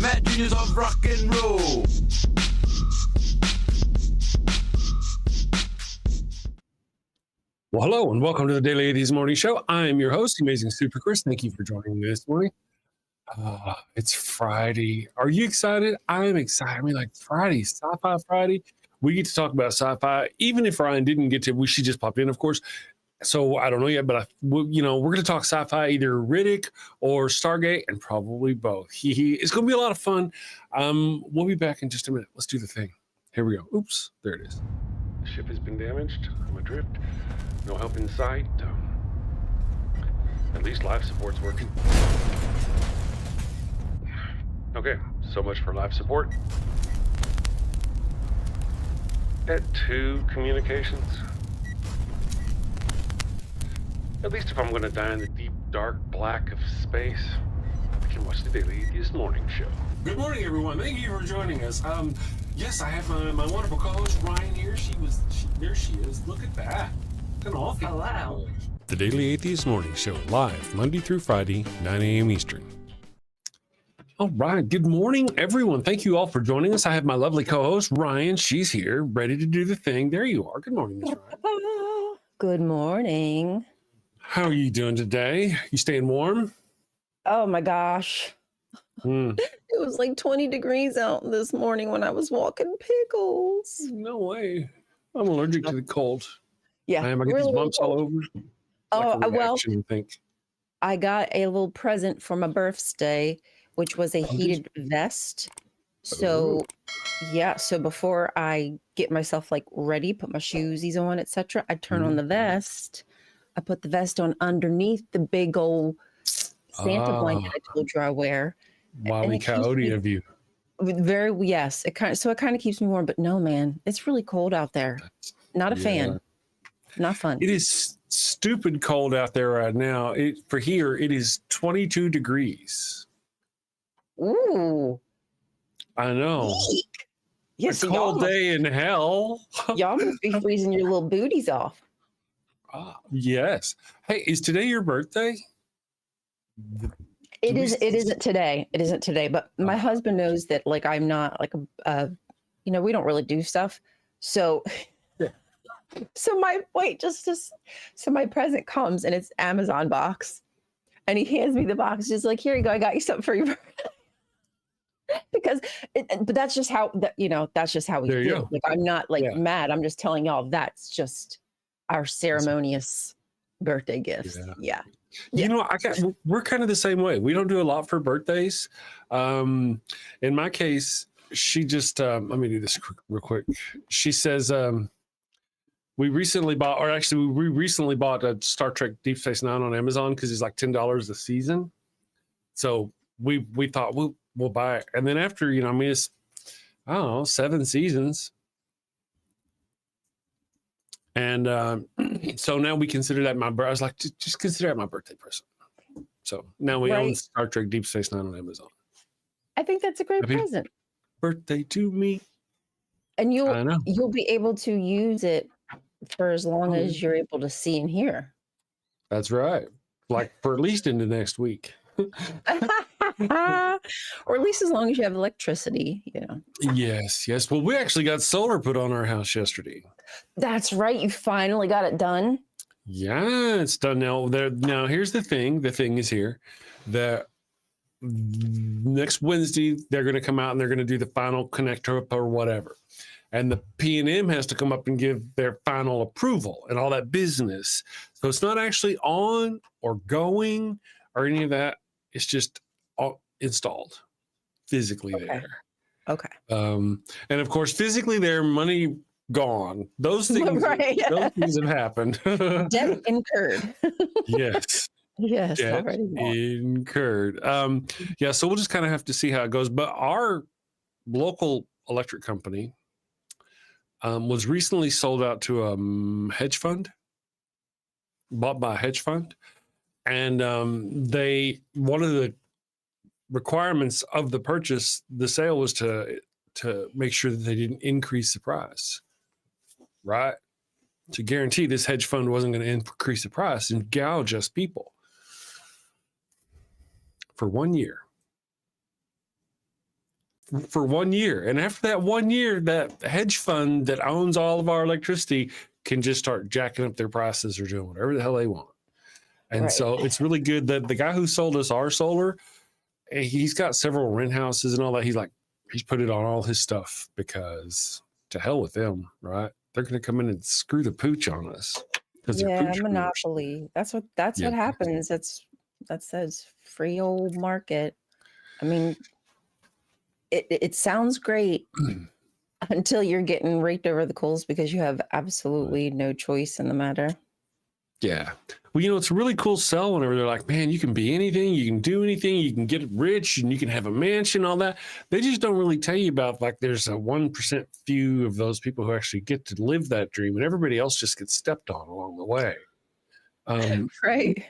mad genius of rock and roll. Well, hello and welcome to the Daily Atheism Morning Show. I'm your host, Amazing Super Chris. Thank you for joining me this morning. It's Friday. Are you excited? I'm excited. I mean, like Friday, Sci-Fi Friday. We get to talk about sci-fi, even if Ryan didn't get to. She just popped in, of course. So I don't know yet, but we're going to talk sci-fi, either Riddick or Stargate, and probably both. It's going to be a lot of fun. We'll be back in just a minute. Let's do the thing. Here we go. Oops, there it is. The ship has been damaged. I'm adrift. No help in sight. At least life support's working. Okay, so much for life support. At 2 communications. At least if I'm going to die in the deep, dark black of space, I can watch the Daily Atheist Morning Show. Good morning, everyone. Thank you for joining us. Yes, I have my wonderful co-host Ryan here. There she is. Look at that. Hello. The Daily Atheist Morning Show, live Monday through Friday, 9 a.m. Eastern. All right. Good morning, everyone. Thank you all for joining us. I have my lovely co-host Ryan. She's here, ready to do the thing. There you are. Good morning, Miss Ryan. Good morning. How are you doing today? You staying warm? Oh my gosh. It was like 20 degrees out this morning when I was walking. Pickles. No way. I'm allergic to the cold. Yeah. I get these bumps all over. Oh, well, I think. I got a little present for my birthday, which was a heated vest. So, yeah. So before I get myself like ready, put my shoesies on, etc., I turn on the vest. I put the vest on underneath the big old Santa blanket I told you I wear. Wily coyote of you. Yes. It kind of keeps me warm, but no, man, it's really cold out there. Not a fan. Not fun. It is stupid cold out there right now. For here, it is 22 degrees. Ooh. I know. Yes, a cold day in hell. Y'all must be freezing your little booties off. Yes. Hey, is today your birthday? It isn't today. It isn't today. But my husband knows that, like, I'm not like we don't really do stuff. So. So my present comes and it's Amazon box, and he hands me the box, just like, here you go, I got you something for your birthday. But that's just how that's just how we do. Like, I'm not mad. I'm just telling y'all that's just our ceremonious birthday gifts. Yeah. We're kind of the same way. We don't do a lot for birthdays. In my case, she just let me do this real quick. She says, we recently bought a Star Trek Deep Space Nine on Amazon because it's like $10 a season. So we thought we'll buy it. And then after, it's, I don't know, 7 seasons. And so now we consider that I was like, just consider that my birthday present. So now we own Star Trek Deep Space Nine on Amazon. I think that's a great present. Birthday to me. And you'll be able to use it for as long as you're able to see and hear. That's right. Like for at least into next week. Or at least as long as you have electricity, Yes. Well, we actually got solar put on our house yesterday. That's right. You finally got it done. Yeah, it's done now. Now here's the thing. The thing is here. The next Wednesday, they're going to come out and they're going to do the final connector up or whatever. And the P&M has to come up and give their final approval and all that business. So it's not actually on or going or any of that. It's just installed physically there. Okay. And of course, physically there, money gone. Those things, those things have happened. Debt incurred. Yes. Yes. Debt incurred. So we'll just kind of have to see how it goes. But our local electric company was recently sold out to a hedge fund, bought by a hedge fund. And one of the requirements of the purchase, the sale, was to make sure that they didn't increase the price, right? To guarantee this hedge fund wasn't going to increase the price and gouge us people for 1 year. for 1 year. And after that 1 year, that hedge fund that owns all of our electricity can just start jacking up their prices or doing whatever the hell they want. And so it's really good that the guy who sold us our solar, he's got several rent houses and all that. He's put it on all his stuff because to hell with them, right? They're going to come in and screw the pooch on us. Yeah, monopoly. That's what happens. That says free old market. I mean, it sounds great until you're getting raked over the coals because you have absolutely no choice in the matter. Yeah. Well, it's a really cool sell whenever they're like, man, you can be anything, you can do anything, you can get rich and you can have a mansion, all that. They just don't really tell you about there's a 1% few of those people who actually get to live that dream and everybody else just gets stepped on along the way. Right.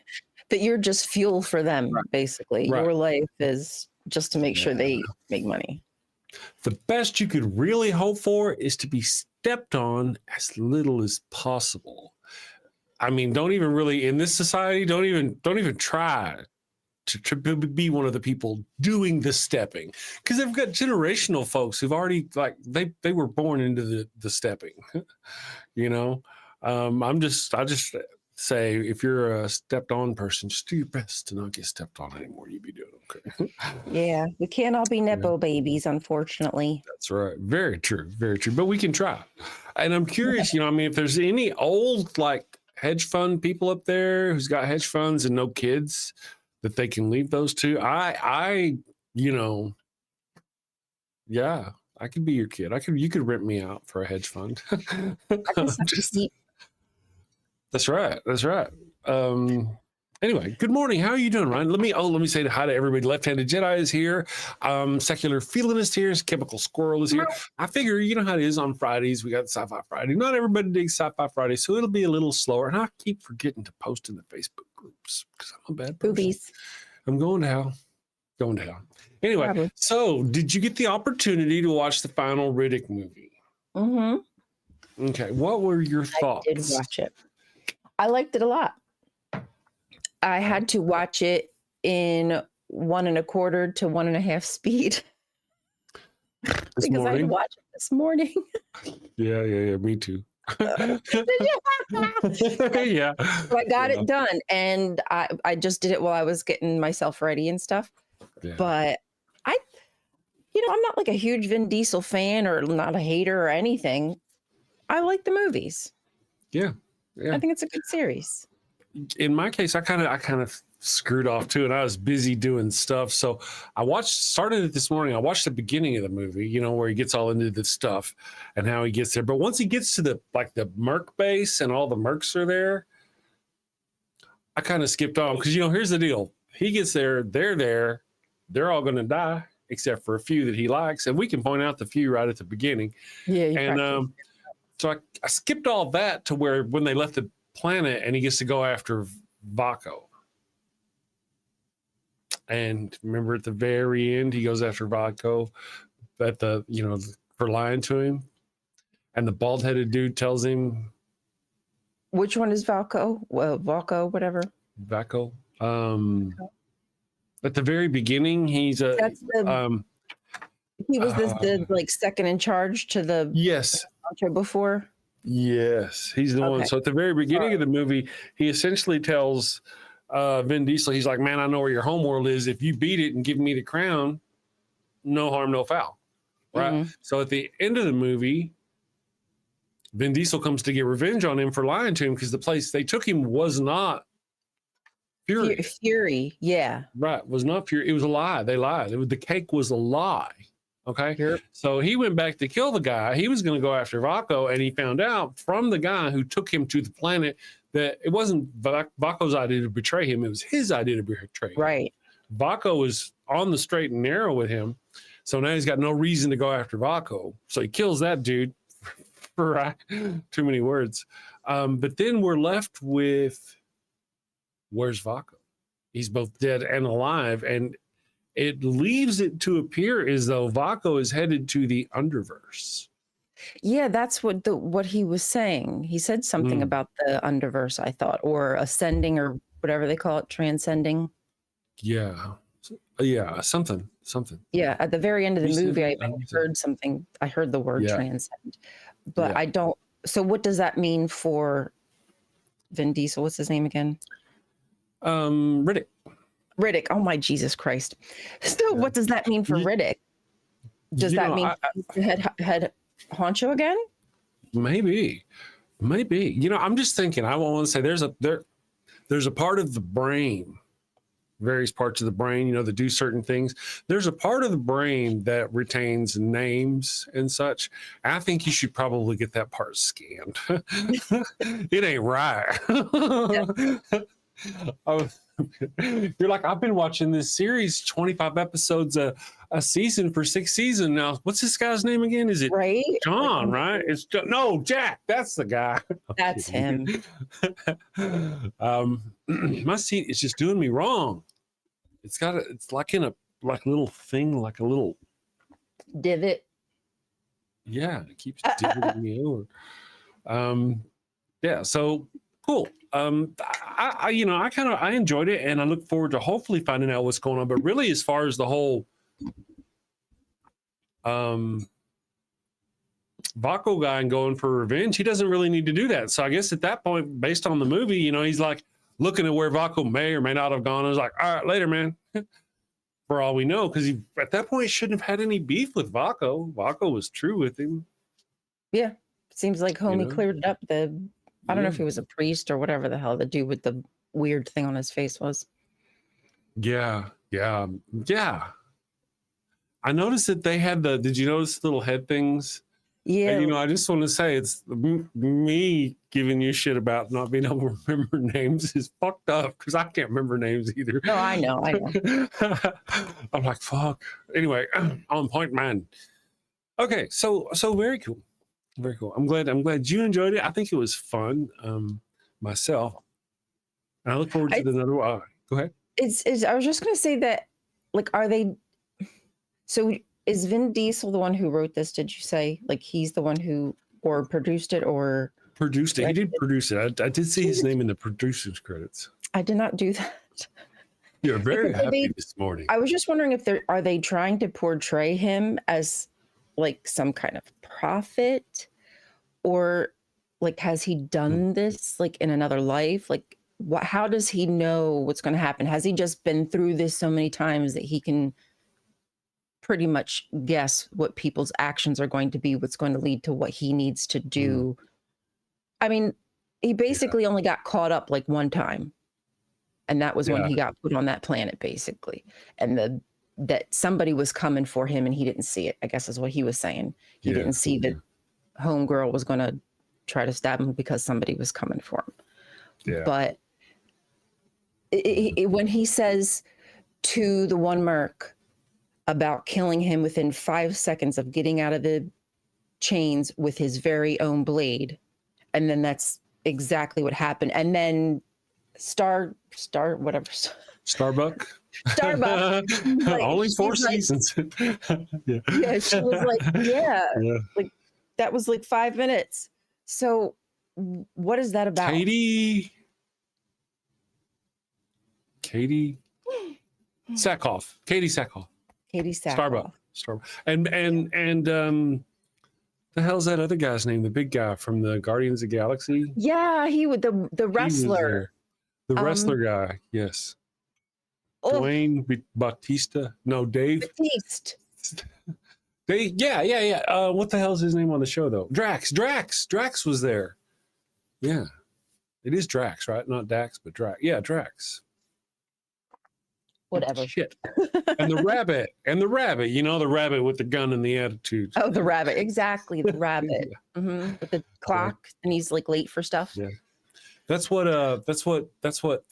That you're just fuel for them, basically. Right. Your life is just to make sure they make money. The best you could really hope for is to be stepped on as little as possible. I mean, don't even really in this society, don't even try to be one of the people doing the stepping because they've got generational folks who've already they were born into the stepping, I just say if you're a stepped on person, just do your best to not get stepped on anymore. You'd be doing okay. Yeah, we can't all be Nepo babies, unfortunately. That's right. Very true. Very true. But we can try. And I'm curious, if there's any old hedge fund people up there who's got hedge funds and no kids that they can leave those to. I could be your kid. You could rent me out for a hedge fund. That's right. Anyway, good morning. How are you doing, Ryan? Let me say hi to everybody. Left-handed Jedi is here. Secular Feelinist here. Chemical Squirrel is here. I figure you know how it is on Fridays. We got Sci-Fi Friday. Not everybody digs Sci-Fi Friday, so it'll be a little slower. And I keep forgetting to post in the Facebook groups because I'm a bad person. Boobies. I'm going to hell. Anyway, Probably. So did you get the opportunity to watch the final Riddick movie? Mm-hmm. Okay. What were your thoughts? I did watch it. I liked it a lot. I had to watch it in 1 1/4 to 1 1/2 speed because I had to watch it this morning. Yeah, me too. Yeah. So I got it done, and I just did it while I was getting myself ready and stuff. Yeah. But I'm not like a huge Vin Diesel fan or not a hater or anything. I like the movies. Yeah. I think it's a good series. In my case, I kind of screwed off too, and I was busy doing stuff. So started it this morning. I watched the beginning of the movie, where he gets all into the stuff and how he gets there. But once he gets to the Merc base and all the Mercs are there, I kind of skipped on because here's the deal: he gets there, they're there, they're all going to die except for a few that he likes, and we can point out the few right at the beginning. Yeah, and so I skipped all that to where when they left the planet and he gets to go after Vaco. And remember at the very end, he goes after Vaco for lying to him. And the bald-headed dude tells him. Which one is Vaco? Well, Vaco, whatever. Vaco. At the very beginning, he's a. That's he was the second in charge to the. Yes. Before. Yes, he's the one. So at the very beginning of the movie, he essentially tells Vin Diesel, he's like, man, I know where your homeworld is. If you beat it and give me the crown, no harm, no foul. Right. Mm-hmm. So at the end of the movie, Vin Diesel comes to get revenge on him for lying to him because the place they took him was not Fury. Fury, yeah. Right. Was not Fury. It was a lie. They lied. The cake was a lie. Okay. Yep. So he went back to kill the guy. He was going to go after Vaco, and he found out from the guy who took him to the planet that it wasn't Vaco's idea to betray him. It was his idea to betray him. Right. Vaco was on the straight and narrow with him. So now he's got no reason to go after Vaco. So he kills that dude for too many words. But then we're left with, where's Vaco? He's both dead and alive. And it leaves it to appear as though Vaco is headed to the underverse. Yeah, that's what he was saying. He said something about the underverse, I thought, or ascending or whatever they call it, transcending. Yeah. Yeah, something. Yeah, at the very end of the You said- movie, I I don't heard something. I heard the word Yeah. transcend, but Yeah. I don't. So, what does that mean for Vin Diesel? What's his name again? Riddick. Riddick. Oh my Jesus Christ! So, what does that mean for You- Riddick? Does You that know, mean he's the head honcho again? maybe? You know, I'm just thinking. I want to say there's a part of the brain, various parts of the brain, you know, that do certain things. There's a part of the brain that retains names and such. I think you should probably get that part scanned. It ain't right. Oh, you're like, I've been watching this series, 25 episodes a season for 6 seasons now. What's this guy's name again? Is it Right? John, right? It's no, Jack. That's the guy. That's him. My seat is just doing me wrong. It's like in a little thing, like a little Divot. Yeah, it keeps divoting me over. Yeah, so cool. I you know, I enjoyed it, and I look forward to hopefully finding out what's going on. But really, as far as the whole Vaco guy and going for revenge, he doesn't really need to do that. So I guess at that point, based on the movie, you know, he's like looking at where Vaco may or may not have gone. I was like, all right, later, man. For all we know, because he at that point shouldn't have had any beef with Vaco. Vaco was true with him. Yeah, seems like homie know? cleared it up. I don't know if Yeah. he was a priest or whatever the hell the dude with the weird thing on his face was. Yeah. I noticed that they had did you notice the little head things? Yeah, And, you know, I just want to say it's me giving you shit about not being able to remember names is fucked up because I can't remember names either. no, I know. I'm like, fuck. Anyway, on point, man. Okay, so very cool. Very cool. I'm glad you enjoyed it. I think it was fun myself. And I look forward to another one. Go ahead. I was just gonna say that, like, are they? So is Vin Diesel the one who wrote this? Did you say like he's the one who or produced it or produced it? He did produce it. I did see his name in the producer's credits. I did not do that. You're very happy this morning. I was just wondering if are they trying to portray him as like some kind of prophet, or like has he done this like in another life? Like how does he know what's going to happen? Has he just been through this so many times that he can pretty much guess what people's actions are going to be, what's going to lead to what he needs to do? I mean, he basically only got caught up like one time, and that was when he got put on that planet, basically. And that somebody was coming for him and he didn't see it, I guess is what he was saying. He didn't see that homegirl was going to try to stab him because somebody was coming for him. Yeah. But when he says to the one merc about killing him within 5 seconds of getting out of the chains with his very own blade, and then that's exactly what happened. And then Starbuck. Like, only 4 like, seasons. Yeah, she was like, like that was like 5 minutes. So what is that about? Katie Sackhoff. Starbuck. And the hell's that other guy's name? The big guy from the Guardians of the Galaxy? Yeah, he would the wrestler. The wrestler guy, yes. Oh, Dwayne Bautista. No, Dave. Batiste. Yeah. What the hell's his name on the show though? Drax was there. Yeah. It is Drax, right? Not Dax, but Drax. Yeah, Drax. Whatever. Shit. And the rabbit, you know, the rabbit with the gun and the attitude. Oh, the rabbit. Exactly. The rabbit. With the clock, and he's like late for stuff. Yeah. That's what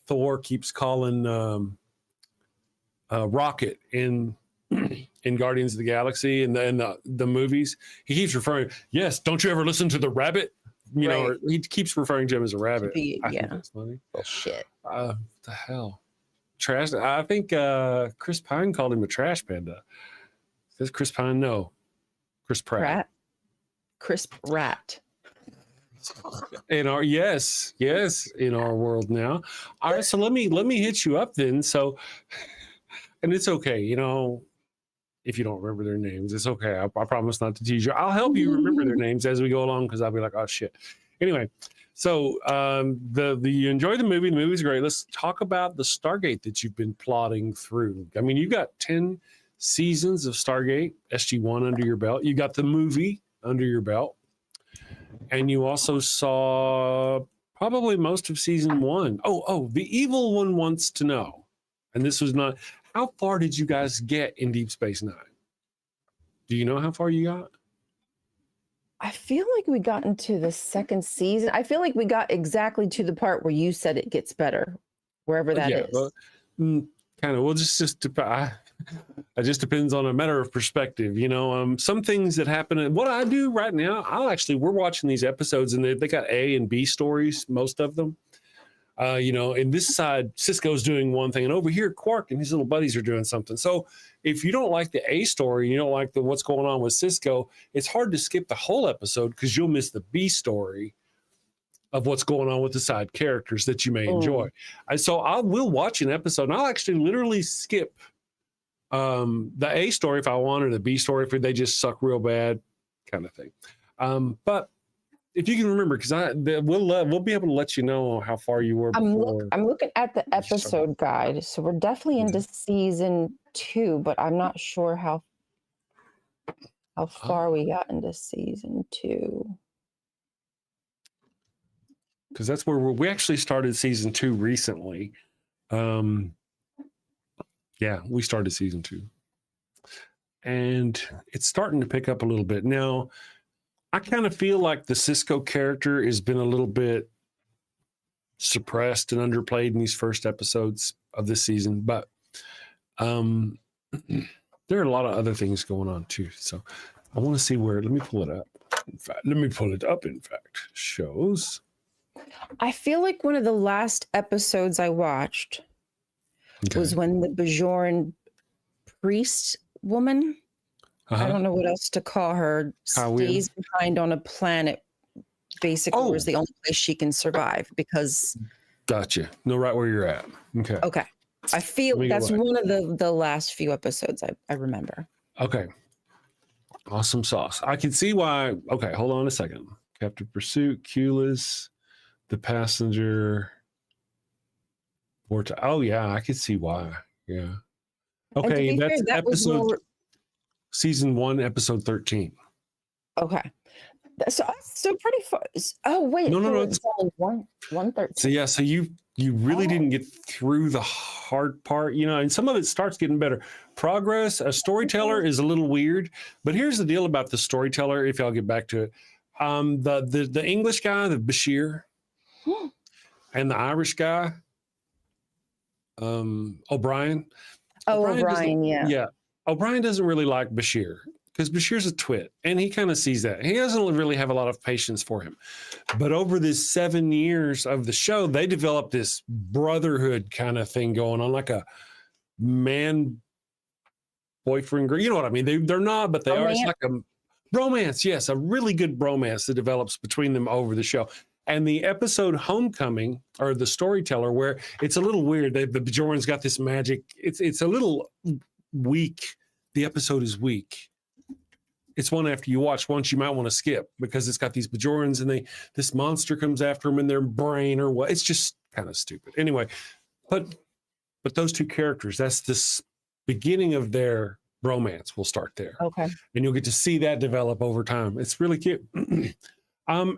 Thor keeps calling Rocket in Guardians of the Galaxy and the movies. He keeps referring, yes, don't you ever listen to the rabbit? You know, or he keeps referring to him as a rabbit. I think that's funny. Bullshit. The hell. Trash. I think Chris Pine called him a trash panda. Says Chris Pine? No. Chris Pratt. Chris Pratt. In our in our world now. All right, so let me hit you up then. So and it's okay, you know, if you don't remember their names, it's okay. I promise not to tease you. I'll help you remember their names as we go along, because I'll be like, oh shit. Anyway, so you enjoy the movie. The movie's great. Let's talk about the Stargate that you've been plotting through. I mean, you got 10 seasons of Stargate SG-1 under your belt. You got the movie under your belt, and you also saw probably most of season 1. Oh, the evil one wants to know, and this was not. How far did you guys get in Deep Space Nine? Do you know how far you got? I feel like we got into the second season. I feel like we got exactly to the part where you said it gets better, wherever that is. Well, kind of. Well, it just depends on a matter of perspective. You know, some things that happen. And what I do right now, we're watching these episodes, and they got A and B stories, most of them. You know, in this side, Cisco's doing one thing, and over here, Quark and his little buddies are doing something. So if you don't like the A story, you don't like what's going on with Cisco, it's hard to skip the whole episode because you'll miss the B story of what's going on with the side characters that you may enjoy. And so I will watch an episode, and I'll actually literally skip the A story if I want, or the B story if they just suck real bad, kind of thing. But if you can remember, because we'll be able to let you know how far you were before. I'm looking at the episode guide, so we're definitely into season 2, but I'm not sure how far we got into season 2. Because that's where we actually started season 2 recently. Yeah, we started season 2, and it's starting to pick up a little bit now. I kind of feel like the Cisco character has been a little bit suppressed and underplayed in these first episodes of this season, but there are a lot of other things going on too. So I want to see let me pull it up. In fact, shows. I feel like one of the last episodes I watched was when the Bajoran priest woman, I don't know what else to call her, stays behind on a planet, basically, where it's the only place she can survive because... Gotcha. No, right where you're at. Okay. I feel that's one of the last few episodes I remember. Okay. Awesome sauce. I can see why. Okay, hold on a second. Captive Pursuit, Culis, The Passenger. Oh, yeah, I can see why. Yeah. Okay, that's episode... Season 1, episode 13. Okay. So pretty far. Oh, wait. No. It's only 113. So you really didn't get through the hard part, you know, and some of it starts getting better. Progress, a storyteller is a little weird, but here's the deal about the storyteller, if I'll get back to it. The English guy, the Bashir, and the Irish guy, O'Brien. O'Brien, yeah. Yeah. O'Brien doesn't really like Bashir because Bashir's a twit, and he kind of sees that. He doesn't really have a lot of patience for him. But over this 7 years of the show, they developed this brotherhood kind of thing going on, like a man boyfriend girl. You know what I mean? They're not, but they are. It's like a bromance. Yes, a really good bromance that develops between them over the show. And the episode Homecoming, or the storyteller, where it's a little weird. The Bajorans got this magic. It's a little weak. The episode is weak. It's one after you watch once you might want to skip because it's got these Bajorans and this monster comes after them in their brain or what. It's just kind of stupid. Anyway, but those two characters, that's this beginning of their romance. Will start there. Okay. And you'll get to see that develop over time. It's really cute. And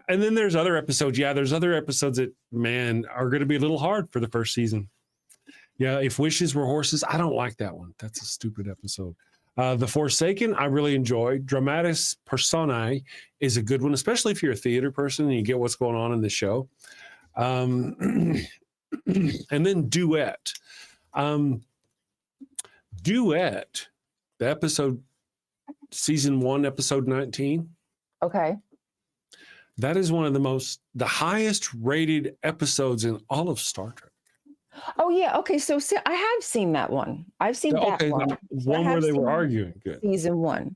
then there's other episodes. Yeah, there's other episodes that, man, are going to be a little hard for the first season. Yeah, If Wishes Were Horses, I don't like that one. That's a stupid episode. The Forsaken, I really enjoyed. Dramatis Personae is a good one, especially if you're a theater person and you get what's going on in the show. And then Duet. Duet, the episode, season 1, episode 19. Okay. That is one of the highest rated episodes in all of Star Trek. Oh, yeah. Okay. So I have seen that one. I've seen that one. One where they were arguing. Good. Season 1.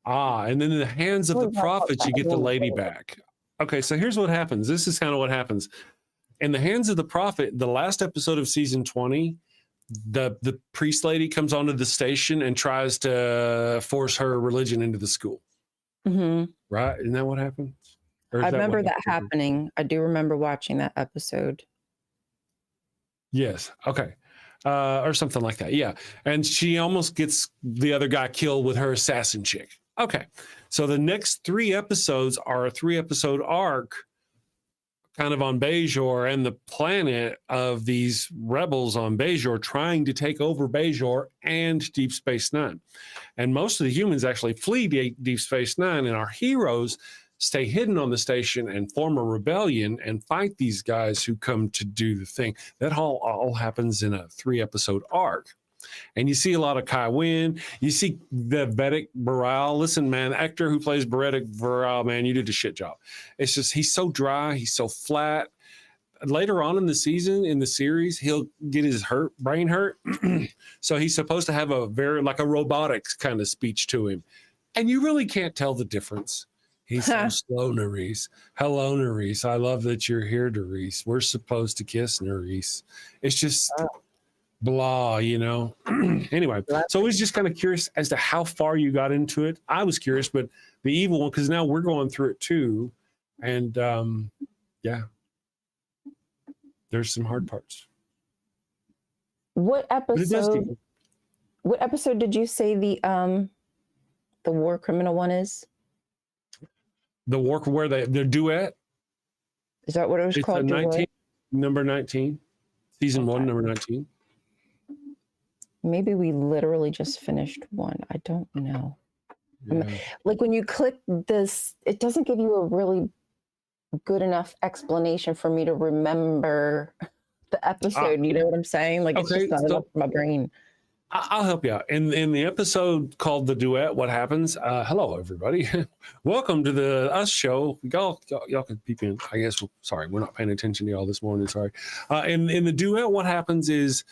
And then in the hands of the prophets, you get the lady back. Okay. So here's what happens. This is kind of what happens. In the hands of the prophet, the last episode of season 20, the priest lady comes onto the station and tries to force her religion into the school. Mm-hmm. Right? Isn't that what happened? I remember that happening. I do remember watching that episode. Yes. Okay. Or something like that. Yeah. And she almost gets the other guy killed with her assassin chick. Okay. So the next 3 episodes are a 3-episode arc kind of on Bajor and the planet of these rebels on Bajor trying to take over Bajor and Deep Space Nine. And most of the humans actually flee Deep Space Nine, and our heroes stay hidden on the station and form a rebellion and fight these guys who come to do the thing. That all happens in a 3-episode arc. And you see a lot of Kai Wynn. You see the Riddick Baral. Listen, man, the actor who plays Riddick Baral, man, you did a shit job. It's just, he's so dry. He's so flat. Later on in the season, in the series, he'll get his brain hurt. So he's supposed to have a very, like a robotics kind of speech to him. And you really can't tell the difference. He's so slow, Nerys. Hello, Nerys. I love that you're here, Nerys. We're supposed to kiss, Nerys. It's just blah, you know. Anyway, so I was just kind of curious as to how far you got into it. I was curious, but the evil one, because now we're going through it too. And yeah, there's some hard parts. What episode? What episode did you say the war criminal one is? The war where the duet. Is that what it was called? 19, number 19, season 1, number 19. Maybe we literally just finished one. I don't know. Yeah. Like when you click this, it doesn't give you a really good enough explanation for me to remember the episode. You know what I'm saying? Like it's just not enough for my brain. I'll help you out. In the episode called The Duet, What Happens? Hello, everybody. Welcome to the Us Show. Y'all can peep in. I guess, sorry, we're not paying attention to y'all this morning. Sorry. In The Duet, what happens is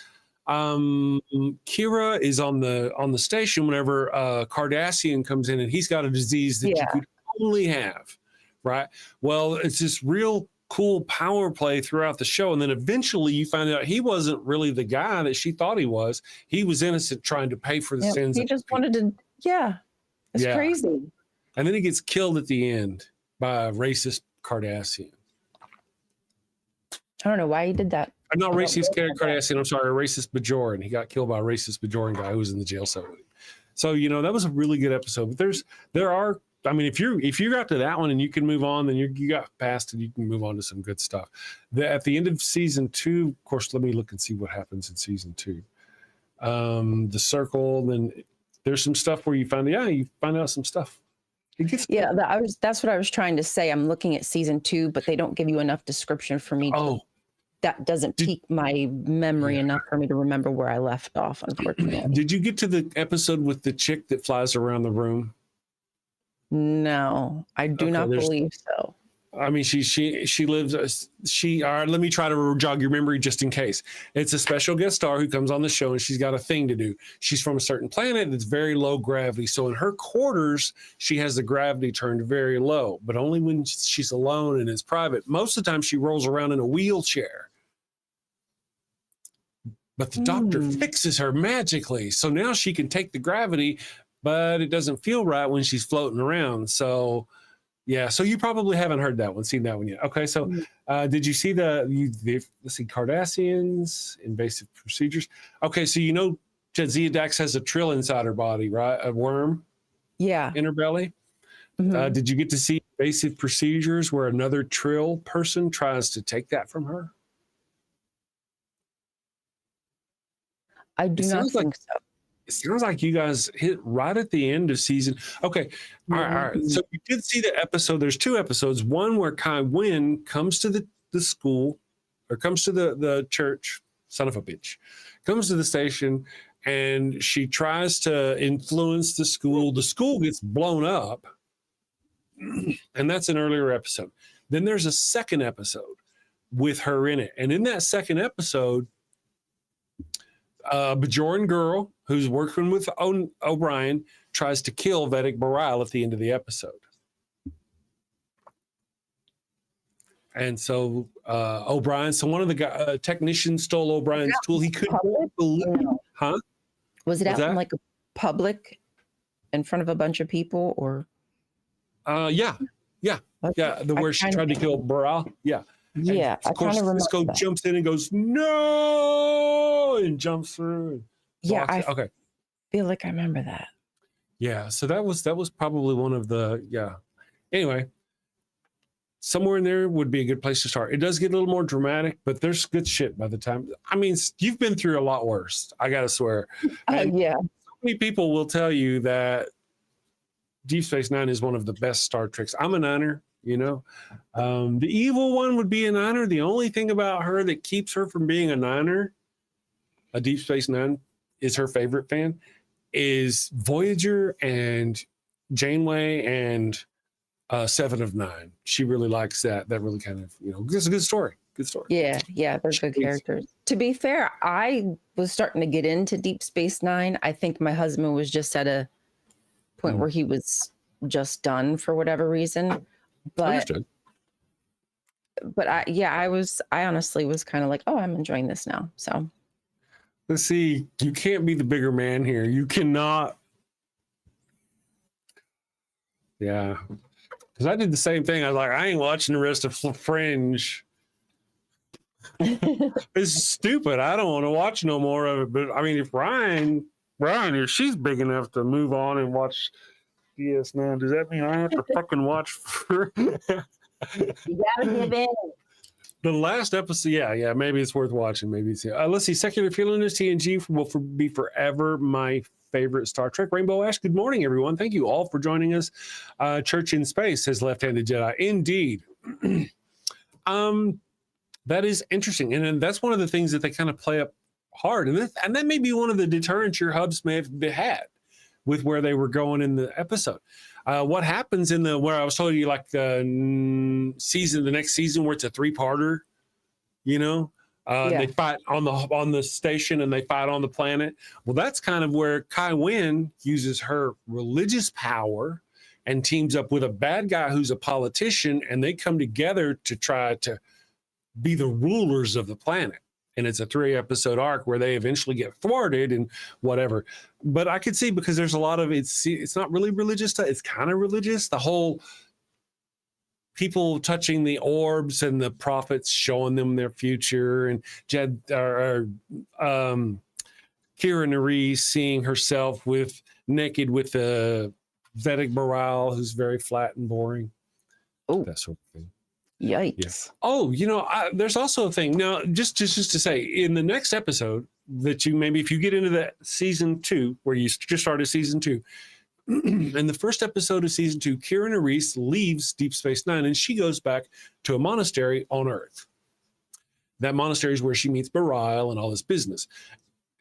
Kira is on the station whenever Cardassian comes in, and he's got a disease that you could only have, right? Well, it's this real cool power play throughout the show, and then eventually you find out he wasn't really the guy that she thought he was. He was innocent, trying to pay for the sins. He just wanted to, it's crazy. And then he gets killed at the end by a racist Cardassian. I don't know why he did that. Not racist Cardassian, I'm sorry, a racist Bajoran. He got killed by a racist Bajoran guy who was in the jail cell with him. So, you know, that was a really good episode. But there are, I mean, if you got to that one and you can move on, then you got past it, you can move on to some good stuff. At the end of season 2, of course, let me look and see what happens in season 2. The circle, then there's some stuff where you find out some stuff. That's what I was trying to say. I'm looking at season 2, but they don't give you enough description for me. That doesn't pique my memory enough for me to remember where I left off, unfortunately. Did you get to the episode with the chick that flies around the room? No, I do not believe so. I mean, she lives. Let me try to jog your memory just in case. It's a special guest star who comes on the show, and she's got a thing to do. She's from a certain planet that's very low gravity. So in her quarters, she has the gravity turned very low, but only when she's alone and it's private. Most of the time, she rolls around in a wheelchair. But the doctor fixes her magically, so now she can take the gravity, but it doesn't feel right when she's floating around. So. Yeah, so you probably haven't heard that one, seen that one yet. Okay, so did you see let's see, Cardassians, invasive procedures? Okay, so you know Jadzia Dax has a trill inside her body, right? A worm? Yeah. In her belly? Mm-hmm. Did you get to see invasive procedures where another trill person tries to take that from her? I do not think so. It sounds like you guys hit right at the end of season. Okay. All right. So you did see the episode. There's 2 episodes. One where Kai Wynn comes to the school, or comes to the church, son of a bitch, comes to the station, and she tries to influence the school. The school gets blown up. And that's an earlier episode. Then there's a second episode with her in it. And in that second episode, a Bajoran girl who's working with O'Brien tries to kill Vedic Baral at the end of the episode. And so O'Brien. So one of the technicians stole O'Brien's tool. He couldn't believe, huh? Was it What's out in that? like a public in front of a bunch of people, or? Yeah. Where she tried to kill Burrell. Yeah. Yeah, And of course, Cisco jumps in and goes, no, and jumps through. And I feel like I remember that. Yeah, so that was probably one of the Anyway, somewhere in there would be a good place to start. It does get a little more dramatic, but there's good shit by the time. I mean, you've been through a lot worse, I gotta swear. Yeah. So many people will tell you that Deep Space Nine is one of the best Star Treks. I'm a Niner, you know. The evil one would be a Niner. The only thing about her that keeps her from being a Niner, a Deep Space Nine, is her favorite fan, is Voyager and Janeway and Seven of Nine. She really likes that. That really kind of, it's a good story. Good story. Yeah, they're good characters. To be fair, I was starting to get into Deep Space Nine. I think my husband was just at a point where he was just done for whatever reason. But Understood. But I honestly was kind of like, oh, I'm enjoying this now. So let's see. You can't be the bigger man here. You cannot. Yeah. Because I did the same thing. I was like, I ain't watching the rest of Fringe. It's stupid. I don't want to watch no more of it. But I mean, if Ryan, if she's big enough to move on and watch DS9, does that mean I have to fucking watch? You gotta give in. The last episode, yeah, maybe it's worth watching. Maybe it's let's see. Secular Feelings TNG will be forever my favorite Star Trek. Rainbow Ash, good morning, everyone. Thank you all for joining us. Church in Space says Left-Handed Jedi. Indeed. That is interesting. And that's one of the things that they kind of play up hard. And that may be one of the deterrents your hubs may have had with where they were going in the episode. What happens where I was telling you, like the next season where it's a 3-parter, they fight on the station and they fight on the planet. Well, that's kind of where Kai Wynn uses her religious power and teams up with a bad guy who's a politician, and they come together to try to be the rulers of the planet. And it's a 3-episode arc where they eventually get thwarted and whatever. But I could see, because there's a lot of it's not really religious stuff. It's kind of religious. The whole people touching the orbs and the prophets showing them their future, and Kira Nerys seeing herself naked with the Vedic Baral, who's very flat and boring. Oh, that sort of thing. Yikes. Yeah. Oh, there's also a thing. Now, just to say, in the next episode that if you get into that season 2, where you just started season 2, in the first episode of season 2, Kira Nerys leaves Deep Space Nine and she goes back to a monastery on Earth. That monastery is where she meets Bareil and all this business.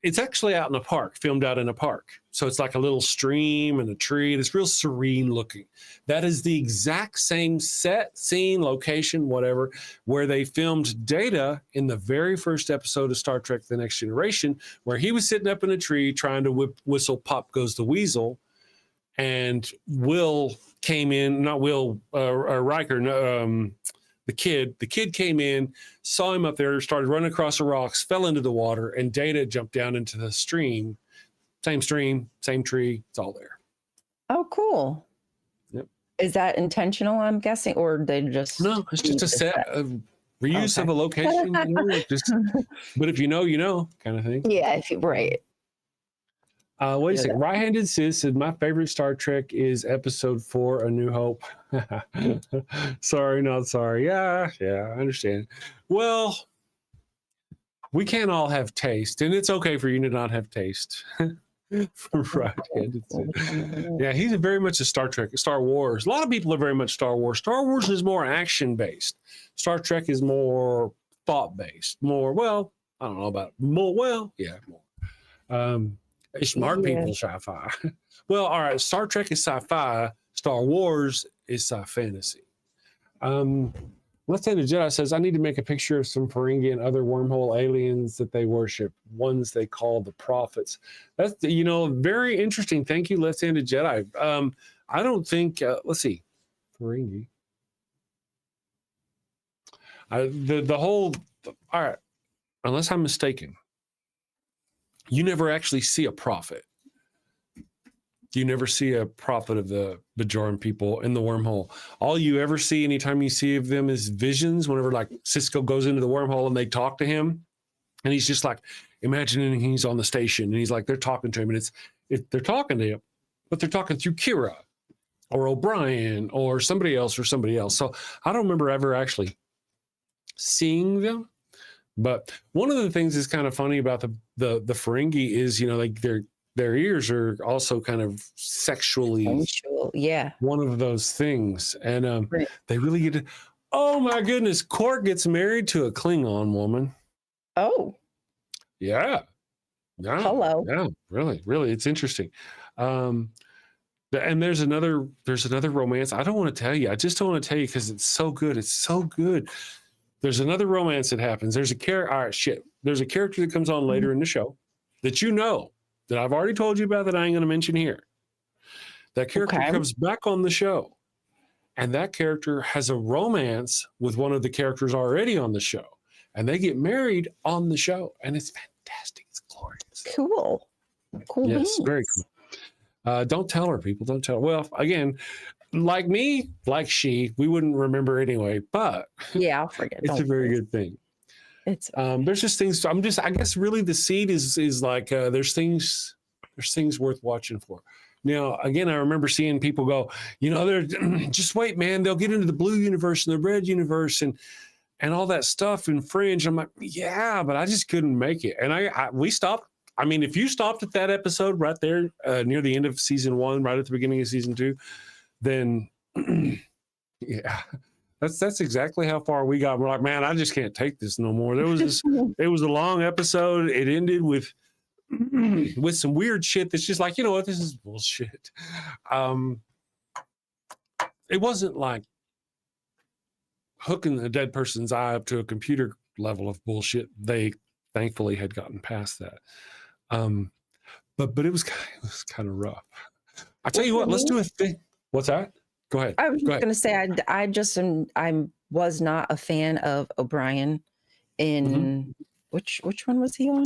It's actually out in a park, filmed out in a park. So it's like a little stream and a tree. It's real serene looking. That is the exact same set, scene, location, whatever, where they filmed Data in the very first episode of Star Trek The Next Generation, where he was sitting up in a tree trying to whistle Pop Goes the Weasel. And Will came in, not Will, Riker, the kid came in, saw him up there, started running across the rocks, fell into the water, and Data jumped down into the stream. Same stream, same tree, it's all there. Oh, cool. Yep. Is that intentional, I'm guessing, or they just... No, it's just a set of reuse of a location. But if you know, kind of thing. Yeah, right. Wait a second. Right-Handed Sis said, my favorite Star Trek is episode 4, A New Hope. Sorry, not sorry. Yeah, I understand. Well, we can't all have taste, and it's okay for you to not have taste. Right-Handed Sis. Yeah, he's very much a Star Wars. A lot of people are very much Star Wars. Star Wars is more action-based. Star Trek is more thought-based. More, I don't know about it. More. Smart people, sci-fi. Well, all right. Star Trek is sci-fi. Star Wars is sci-fantasy. Left-Handed Jedi says, I need to make a picture of some Ferengi and other wormhole aliens that they worship, ones they call the prophets. That's, very interesting. Thank you, Left-Handed Jedi. I don't think, let's see, Ferengi. The whole, all right, unless I'm mistaken, you never actually see a prophet. You never see a prophet of the Bajoran people in the wormhole. All you ever see anytime you see of them is visions, whenever like Cisco goes into the wormhole and they talk to him. And he's just like, imagining he's on the station and he's like, they're talking to him and they're talking to him, but they're talking through Kira or O'Brien or somebody else. So I don't remember ever actually seeing them. But one of the things that's kind of funny about the Ferengi is, you know, like their ears are also kind of sexually Sensual, yeah. one of those things. And Right. they really get to, oh my goodness, Quark gets married to a Klingon woman. Oh, Yeah. Yeah. hello. Yeah. Really. It's interesting. And there's another romance. I don't want to tell you. I just don't want to tell you because it's so good. It's so good. There's another romance that happens. There's a character. All right, shit. There's a character that comes on later in the show that you know that I've already told you about that I ain't going to mention here. That character Okay. comes back on the show, and that character has a romance with one of the characters already on the show, and they get married on the show, and it's fantastic. It's glorious. Cool. Cool. Yes, very beans. cool. Don't tell her, people. Don't tell her. Well, again, like me, like she, we wouldn't remember anyway, but Yeah, I'll forget. it's a very good thing. It's There's just things. I guess really the seed is like there's things worth watching for. Now, again, I remember seeing people go, you know, they're just wait, man, they'll get into the blue universe and the red universe and all that stuff in Fringe. I'm like, yeah, but I just couldn't make it. And we stopped. I mean, if you stopped at that episode right there near the end of season 1, right at the beginning of season 2, then yeah. That's exactly how far we got. We're like, man, I just can't take this no more. There was this. It was a long episode. It ended with some weird shit that's just like, you know what, this is bullshit. It wasn't like hooking a dead person's eye up to a computer level of bullshit. They thankfully had gotten past that. But it was kind of rough. I tell you what, let's do a thing. What's that? Go ahead. I was Go just ahead. gonna say I was not a fan of O'Brien in which one was he on?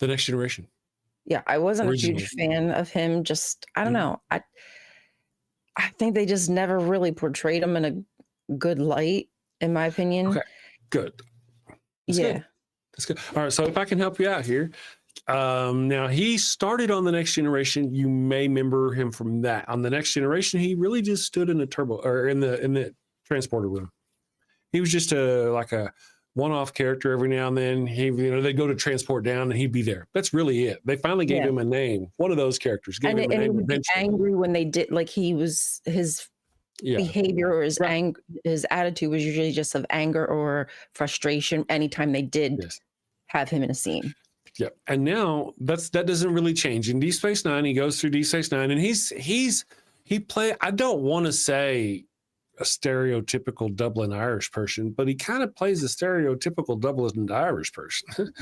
The Next Generation. Yeah, I wasn't a Originally. huge fan of him. Just I don't Mhm. know. I think they just never really portrayed him in a good light, in my opinion. Okay. Good. That's yeah. good. That's good. All right. So if I can help you out here. Now he started on The Next Generation. You may remember him from that. On The Next Generation, he really just stood in a turbo or in the transporter room. He was just like a one-off character every now and then. They'd go to transport down and he'd be there. That's really it. They finally gave him a name. One of those characters gave him a And name he would be eventually. angry when they did, like his Yeah. behavior or his Right. his attitude was usually just of anger or frustration anytime they did Yes. have him in a scene. Yeah. And now that doesn't really change. In Deep Space Nine, he goes through Deep Space Nine and I don't want to say a stereotypical Dublin Irish person, but he kind of plays a stereotypical Dublin Irish person.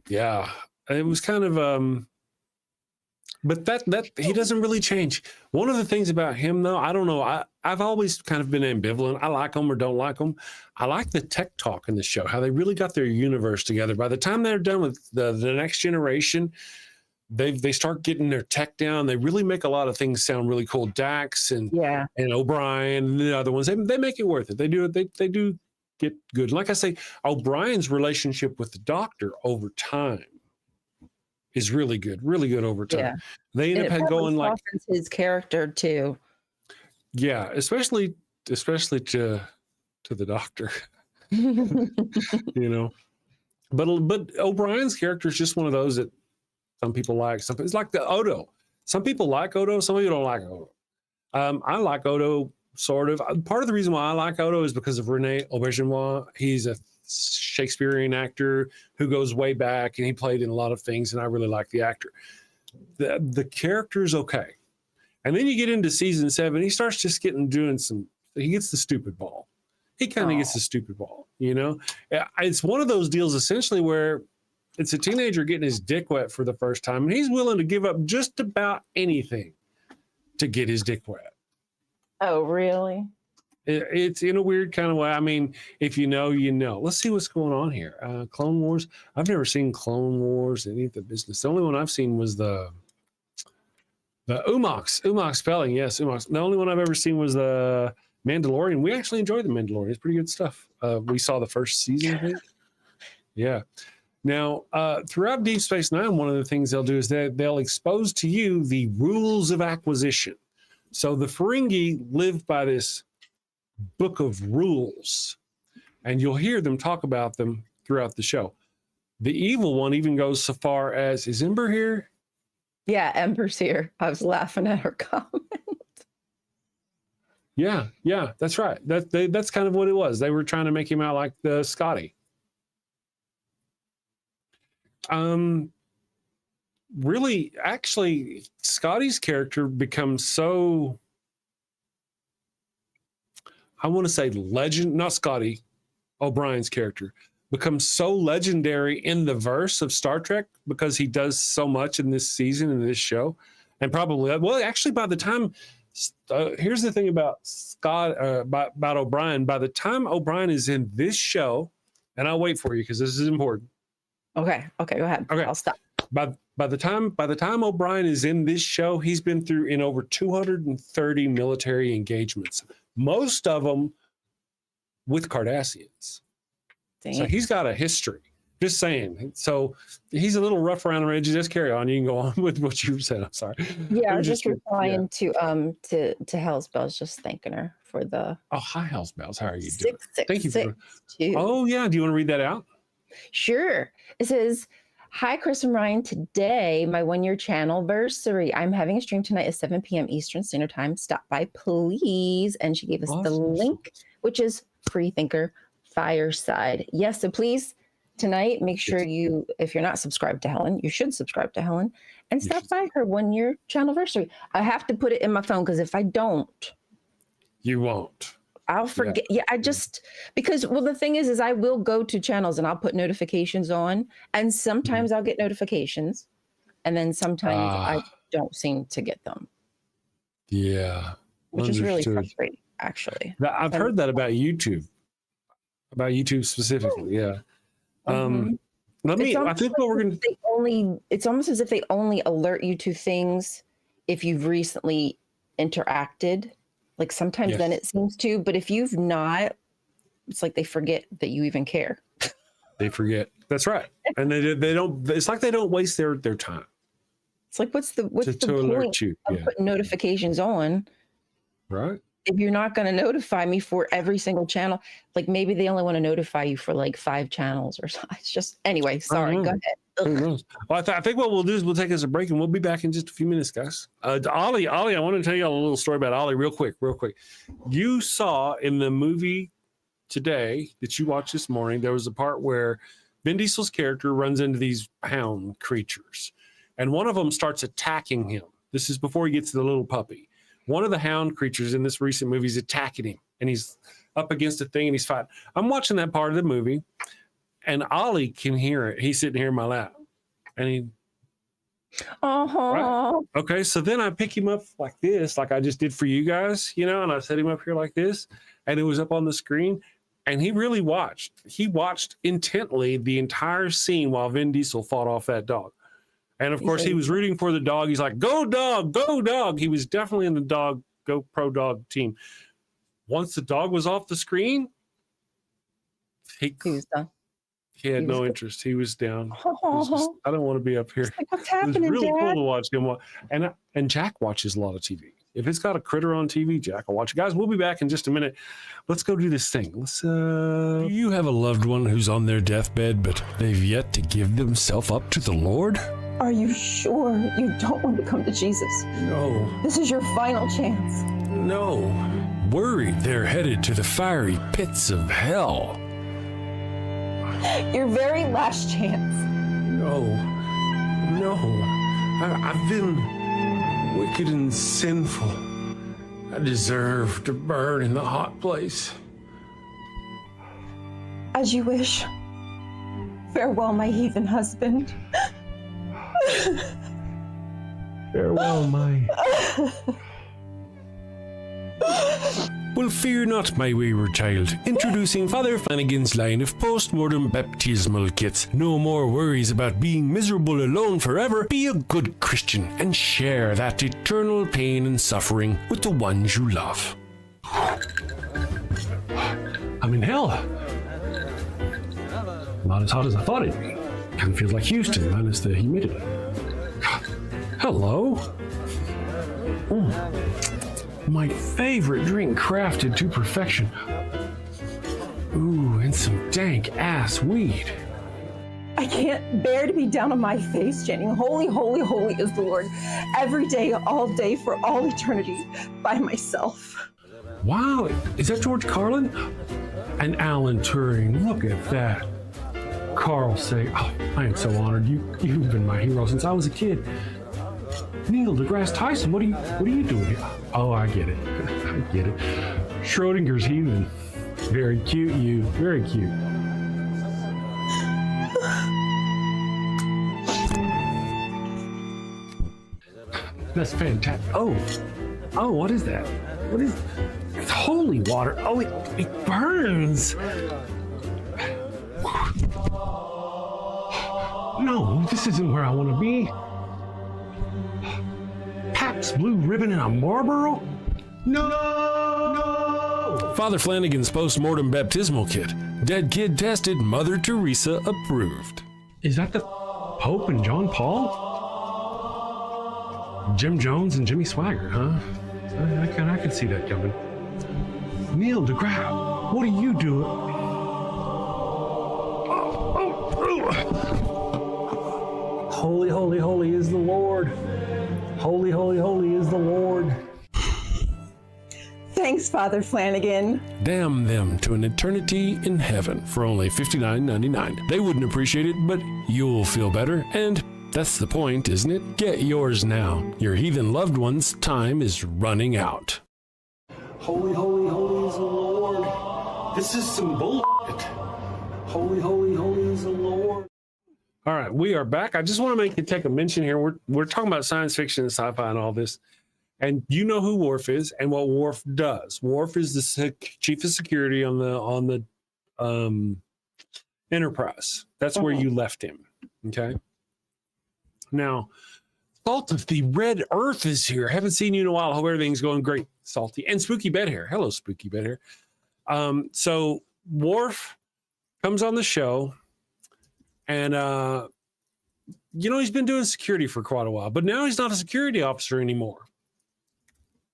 Yeah. It was kind of but that he doesn't really change. One of the things about him, though, I don't know. I've always kind of been ambivalent. I like him or don't like him. I like the tech talk in the show, how they really got their universe together. By the time they're done with the Next Generation, they start getting their tech down. They really make a lot of things sound really cool. Dax and O'Brien and the other ones, they make it worth it. They do they do get good. Like I say, O'Brien's relationship with the Doctor over time is really good over time. Yeah. They end up going like his character too. Yeah, especially to the Doctor, you know. But O'Brien's character is just one of those that some people like. It's like the Odo. Some people like Odo. Some people don't like Odo. I like Odo sort of. Part of the reason why I like Odo is because of Rene Auberjonois. He's a Shakespearean actor who goes way back, and he played in a lot of things, and I really like the actor. The character's okay. And then you get into season 7, he starts just he gets the stupid ball. He kind of gets the stupid ball, you know? It's one of those deals essentially where it's a teenager getting his dick wet for the first time, and he's willing to give up just about anything to get his dick wet. Oh, really? It's in a weird kind of way. I mean, if you know, you know. Let's see what's going on here. Clone Wars. I've never seen Clone Wars, any of the business. The only one I've seen was the Umox spelling. Yes, Umox. The only one I've ever seen was the Mandalorian. We actually enjoyed the Mandalorian. It's pretty good stuff. We saw the first season, I think. Yeah. Now, throughout Deep Space Nine, one of the things they'll do is that they'll expose to you the rules of acquisition. So the Ferengi live by this book of rules, and you'll hear them talk about them throughout the show. The evil one even goes so far as, is Ember here? Yeah, Ember's here. I was laughing at her comment. Yeah, that's right. That's kind of what it was. They were trying to make him out like the Scotty. Really, actually, Scotty's character becomes so, I want to say legend, not Scotty, O'Brien's character becomes so legendary in the verse of Star Trek because he does so much in this season, in this show. And probably, well, actually, by the time, here's the thing about about O'Brien. By the time O'Brien is in this show, and I'll wait for you because this is important. Okay, go ahead. Okay, I'll stop. By the time O'Brien is in this show, he's been through in over 230 military engagements, most of them with Cardassians. Dang. So he's got a history. Just saying. So he's a little rough around the edges. Just carry on. You can go on with what you said. I'm sorry. Yeah, I was just replying to Hell's Bells, just thanking her for the. Oh, hi, Hell's Bells. How are you doing? Thank you for. Two. Oh yeah. Do you want to read that out? Sure. It says, "Hi, Chris and Ryan. Today, my 1-year channelversary. I'm having a stream tonight at 7 p.m. Eastern Standard Time. Stop by, please." And she gave us the link, which is Freethinker Fireside. Yes, so please tonight, make sure you, if you're not subscribed to Helen, you should subscribe to Helen and stop by her 1-year channelversary. I have to put it in my phone because if I don't, you won't. I'll forget. Yeah, I just, because, well, the thing is I will go to channels and I'll put notifications on, and sometimes I'll get notifications and then sometimes I don't seem to get them. Yeah. Which is really frustrating, actually. I've heard that about YouTube specifically. Yeah. I think what we're going to, it's almost as if they only alert you to things if you've recently interacted. Like sometimes then it seems to, but if you've not, it's like they forget that you even care. They forget. That's right. And they don't, it's like they don't waste their time. It's like, what's the point of putting notifications on? Right. If you're not going to notify me for every single channel, like maybe they only want to notify you for like 5 channels or something. It's just, anyway, sorry, go ahead. Who knows? Well, I think what we'll do is we'll take us a break and we'll be back in just a few minutes, guys. Ollie, I want to tell you a little story about Ollie real quick. You saw in the movie today that you watched this morning, there was a part where Vin Diesel's character runs into these hound creatures and one of them starts attacking him. This is before he gets to the little puppy. One of the hound creatures in this recent movie is attacking him and he's up against a thing and he's fighting. I'm watching that part of the movie and Ollie can hear it. He's sitting here in my lap and he, right? Okay. So then I pick him up like this, like I just did for you guys, and I set him up here like this and it was up on the screen and he really watched. He watched intently the entire scene while Vin Diesel fought off that dog. And of course, he was rooting for the dog. He's like, go dog, go dog. He was definitely in the go pro dog team. Once the dog was off the screen, he was done. He had no interest. He was down. I don't want to be up here. Like, what's happening, it was really Dad? cool to watch him. And Jack watches a lot of TV. If it's got a critter on TV, Jack will watch it. Guys, we'll be back in just a minute. Let's go do this thing. Do you have a loved one who's on their deathbed, but they've yet to give themselves up to the Lord? Are you sure you don't want to come to Jesus? No. This is your final chance. No. Worried they're headed to the fiery pits of hell. Your very last chance. No. I've been wicked and sinful. I deserve to burn in the hot place. As you wish. Farewell, my heathen husband. Farewell, my Well, fear not, my wayward child. Introducing Father Flanagan's line of post-mortem baptismal kits. No more worries about being miserable alone forever. Be a good Christian and share that eternal pain and suffering with the ones you love. I'm in hell. Not as hot as I thought it'd be. Kind of feels like Houston, minus the humidity. Hello. My favorite drink crafted to perfection. Ooh, and some dank ass weed. I can't bear to be down on my face chanting, holy, holy, holy is the Lord, every day, all day, for all eternity, by myself. Wow, is that George Carlin? And Alan Turing, look at that. Carl say, oh, I am so honored. You've been my hero since I was a kid. Neil deGrasse Tyson, what are you doing here? Oh, I get it. I get it. Schrodinger's heathen. Very cute, you. Very cute. That's fantastic. Oh, what is that? What is? It's holy water. Oh, it burns. No, this isn't where I want to be. Pabst Blue Ribbon and a Marlboro? No! Father Flanagan's post-mortem baptismal kit. Dead kid tested, Mother Teresa approved. Is that the Pope and John Paul? Jim Jones and Jimmy Swaggart, huh? I can see that coming. Neil deGrasse, what are you doing? Holy, holy, holy is the Lord. Holy, holy, holy is the Lord. Thanks, Father Flanagan. Damn them to an eternity in heaven for only $59.99. They wouldn't appreciate it, but you'll feel better, and that's the point, isn't it? Get yours now. Your heathen loved one's time is running out. Holy, holy, holy is the Lord. This is some bullshit. Holy, holy, holy is the Lord. All right, we are back. I just want to take a mention here. We're talking about science fiction and sci-fi and all this. And you know who Worf is and what Worf does. Worf is the chief of security on the Enterprise. That's where you left him. Okay. Now, Salt of the Red Earth is here. Haven't seen you in a while. Hope everything's going great, Salty. And Spooky Bed Hair. Hello, Spooky Bed Hair. So Worf comes on the show, and he's been doing security for quite a while, but now he's not a security officer anymore.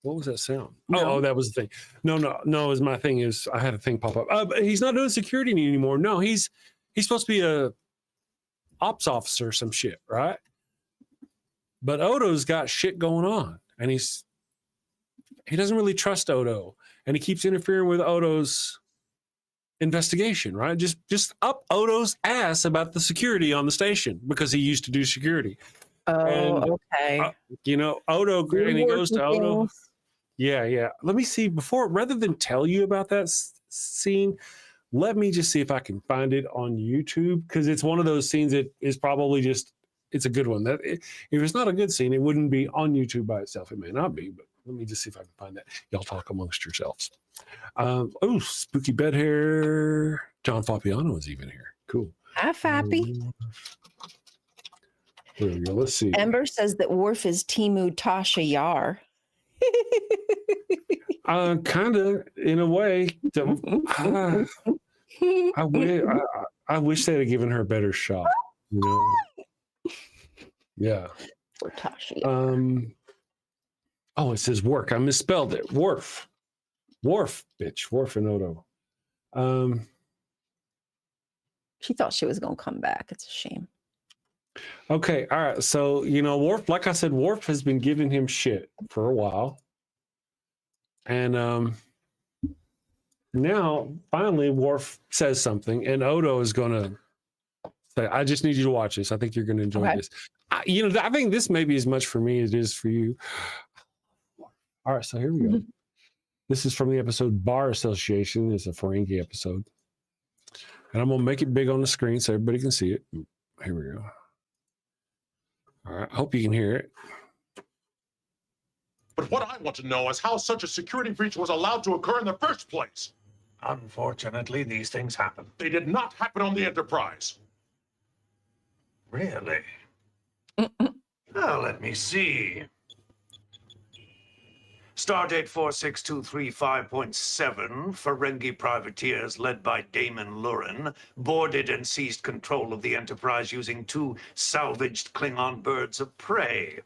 What was that sound? No. Oh, that was the thing. No. Is my thing is I had a thing pop up. But he's not doing security anymore. No, he's supposed to be a ops officer or some shit, right? But Odo's got shit going on, and he doesn't really trust Odo, and he keeps interfering with Odo's investigation, right? Just up Odo's ass about the security on the station because he used to do security. Okay. Odo, and he goes to Odo. Yeah. Let me see rather than tell you about that scene, let me just see if I can find it on YouTube, because it's one of those scenes that is probably it's a good one. If it's not a good scene, it wouldn't be on YouTube by itself. It may not be, but let me just see if I can find that. Y'all talk amongst yourselves. Spooky Bed Hair. John Fabiano is even here. Cool. Hi, Fappy. There we go. Let's see. Ember says that Worf is Timu Tasha Yar. Kind of, in a way. I wish they'd have given her a better shot. Yeah. For Tasha Yar. It says work. I misspelled it. Worf, bitch. Worf and Odo. She thought she was going to come back. It's a shame. Okay. All right. So, Worf, like I said, Worf has been giving him shit for a while. And now, finally, Worf says something, and Odo is going to say, I just need you to watch this. I think you're going to enjoy this. I think this may be as much for me as it is for you. All right. So here we go. This is from the episode Bar Association. It's a Ferengi episode. And I'm going to make it big on the screen so everybody can see it. Here we go. All right. I hope you can hear it. But what I want to know is how such a security breach was allowed to occur in the first place. Unfortunately, these things happen. They did not happen on the Enterprise. Really? Now, let me see. Stardate 46235.7, Ferengi privateers led by Damon Lurin boarded and seized control of the Enterprise using 2 salvaged Klingon birds of prey.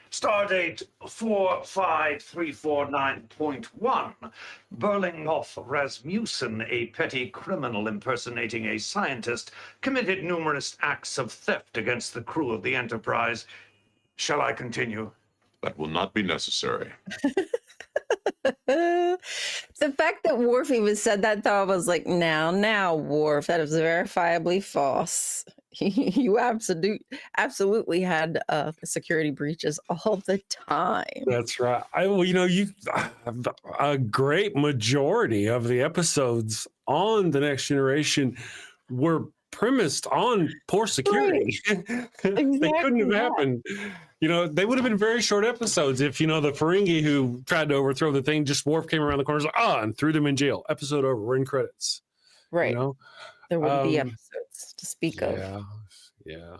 Stardate 45349.1, Berlinghoff Rasmussen, a petty criminal impersonating a scientist, committed numerous acts of theft against the crew of the Enterprise. Shall I continue? That will not be necessary. The fact that Worf even said that, though, I was like, now, Worf, that is verifiably false. You absolutely had security breaches all the time. That's right. A great majority of the episodes on The Next Generation were premised on poor security. Right. They couldn't have happened. They would have been very short episodes if, the Ferengi who tried to overthrow the thing, just Worf came around the corner and threw them in jail. Episode over. We're in credits. Right. There wouldn't be episodes to speak of. Yeah.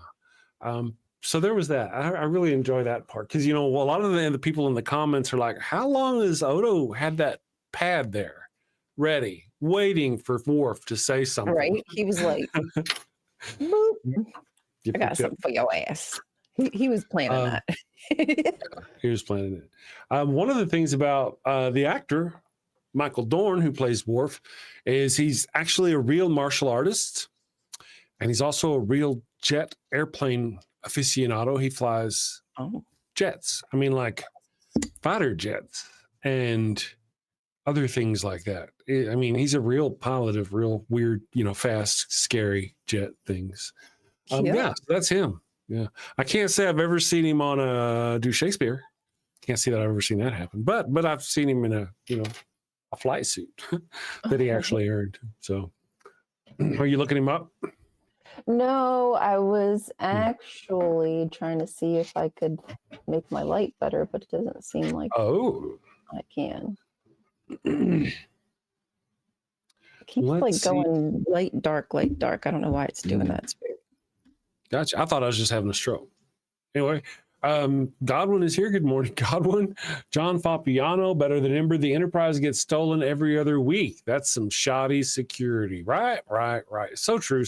So there was that. I really enjoy that part because, a lot of the people in the comments are like, how long has Odo had that pad there ready, waiting for Worf to say something? Right. He was like, boop. I got something for your ass. He was planning that. He was planning it. One of the things about the actor, Michael Dorn, who plays Worf, is he's actually a real martial artist. And he's also a real jet airplane aficionado. He flies jets. I mean, like fighter jets and other things like that. I mean, he's a real pilot of real weird, fast, scary jet things. So that's him. Yeah. I can't say I've ever seen him on do Shakespeare. Can't see that I've ever seen that happen. But I've seen him in a flight suit that he actually earned. So are you looking him up? No, I was actually trying to see if I could make my light better, but it doesn't seem like I can. It keeps going light, dark. I don't know why it's doing that. It's weird. Gotcha. I thought I was just having a stroke. Anyway, Godwin is here. Good morning, Godwin. John Fapiano, better than Ember. The Enterprise gets stolen every other week. That's some shoddy security. Right. So true.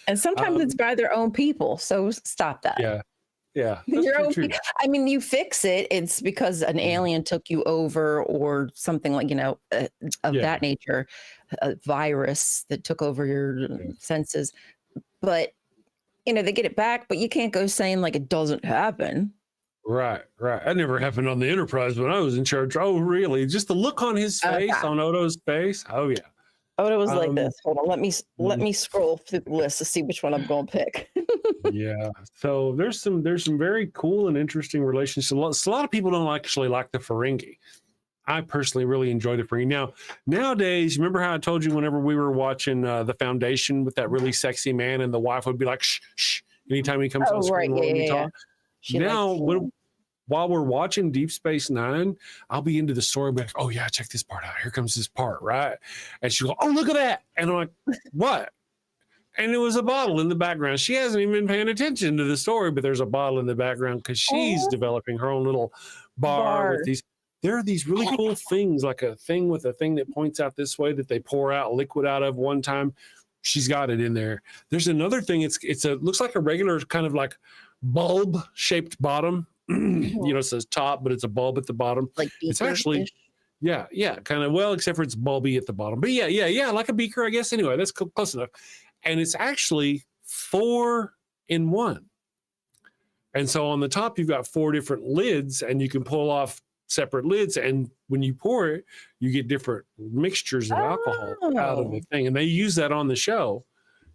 And sometimes it's by their own people. So stop that. Yeah. Your own people. I mean, you fix it. It's because an alien took you over or something like, that nature, a virus that took over your senses. But, they get it back, but you can't go saying like it doesn't happen. Right. That never happened on the Enterprise when I was in charge. Oh, really? Just the look on his face, on Odo's face. Oh, yeah. Odo was like this. Hold on, let me scroll through the list to see which one I'm going to pick. Yeah. So there's some very cool and interesting relationships. A lot of people don't actually like the Ferengi. I personally really enjoy the Ferengi. Now, nowadays, remember how I told you whenever we were watching The Foundation with that really sexy man and the wife would be like, shh, shh, anytime he comes on screen, talk. Now, while we're watching Deep Space Nine, I'll be into the story, but oh yeah, check this part out. Here comes this part, right? And she'll go, oh, look at that. And I'm like, what? And it was a bottle in the background. She hasn't even been paying attention to the story, but there's a bottle in the background because she's developing her own little bar with these. There are these really cool things, like a thing with a thing that points out this way that they pour out liquid out of one time. She's got it in there. There's another thing. It looks like a regular kind of like bulb shaped bottom. It says top, but it's a bulb at the bottom. Like it's actually, kind of, well, except for it's bulby at the bottom. But yeah, like a beaker, I guess. Anyway, that's close enough. And it's actually 4 in 1. And so on the top, you've got 4 different lids, and you can pull off separate lids. And when you pour it, you get different mixtures of alcohol out of the thing. And they use that on the show.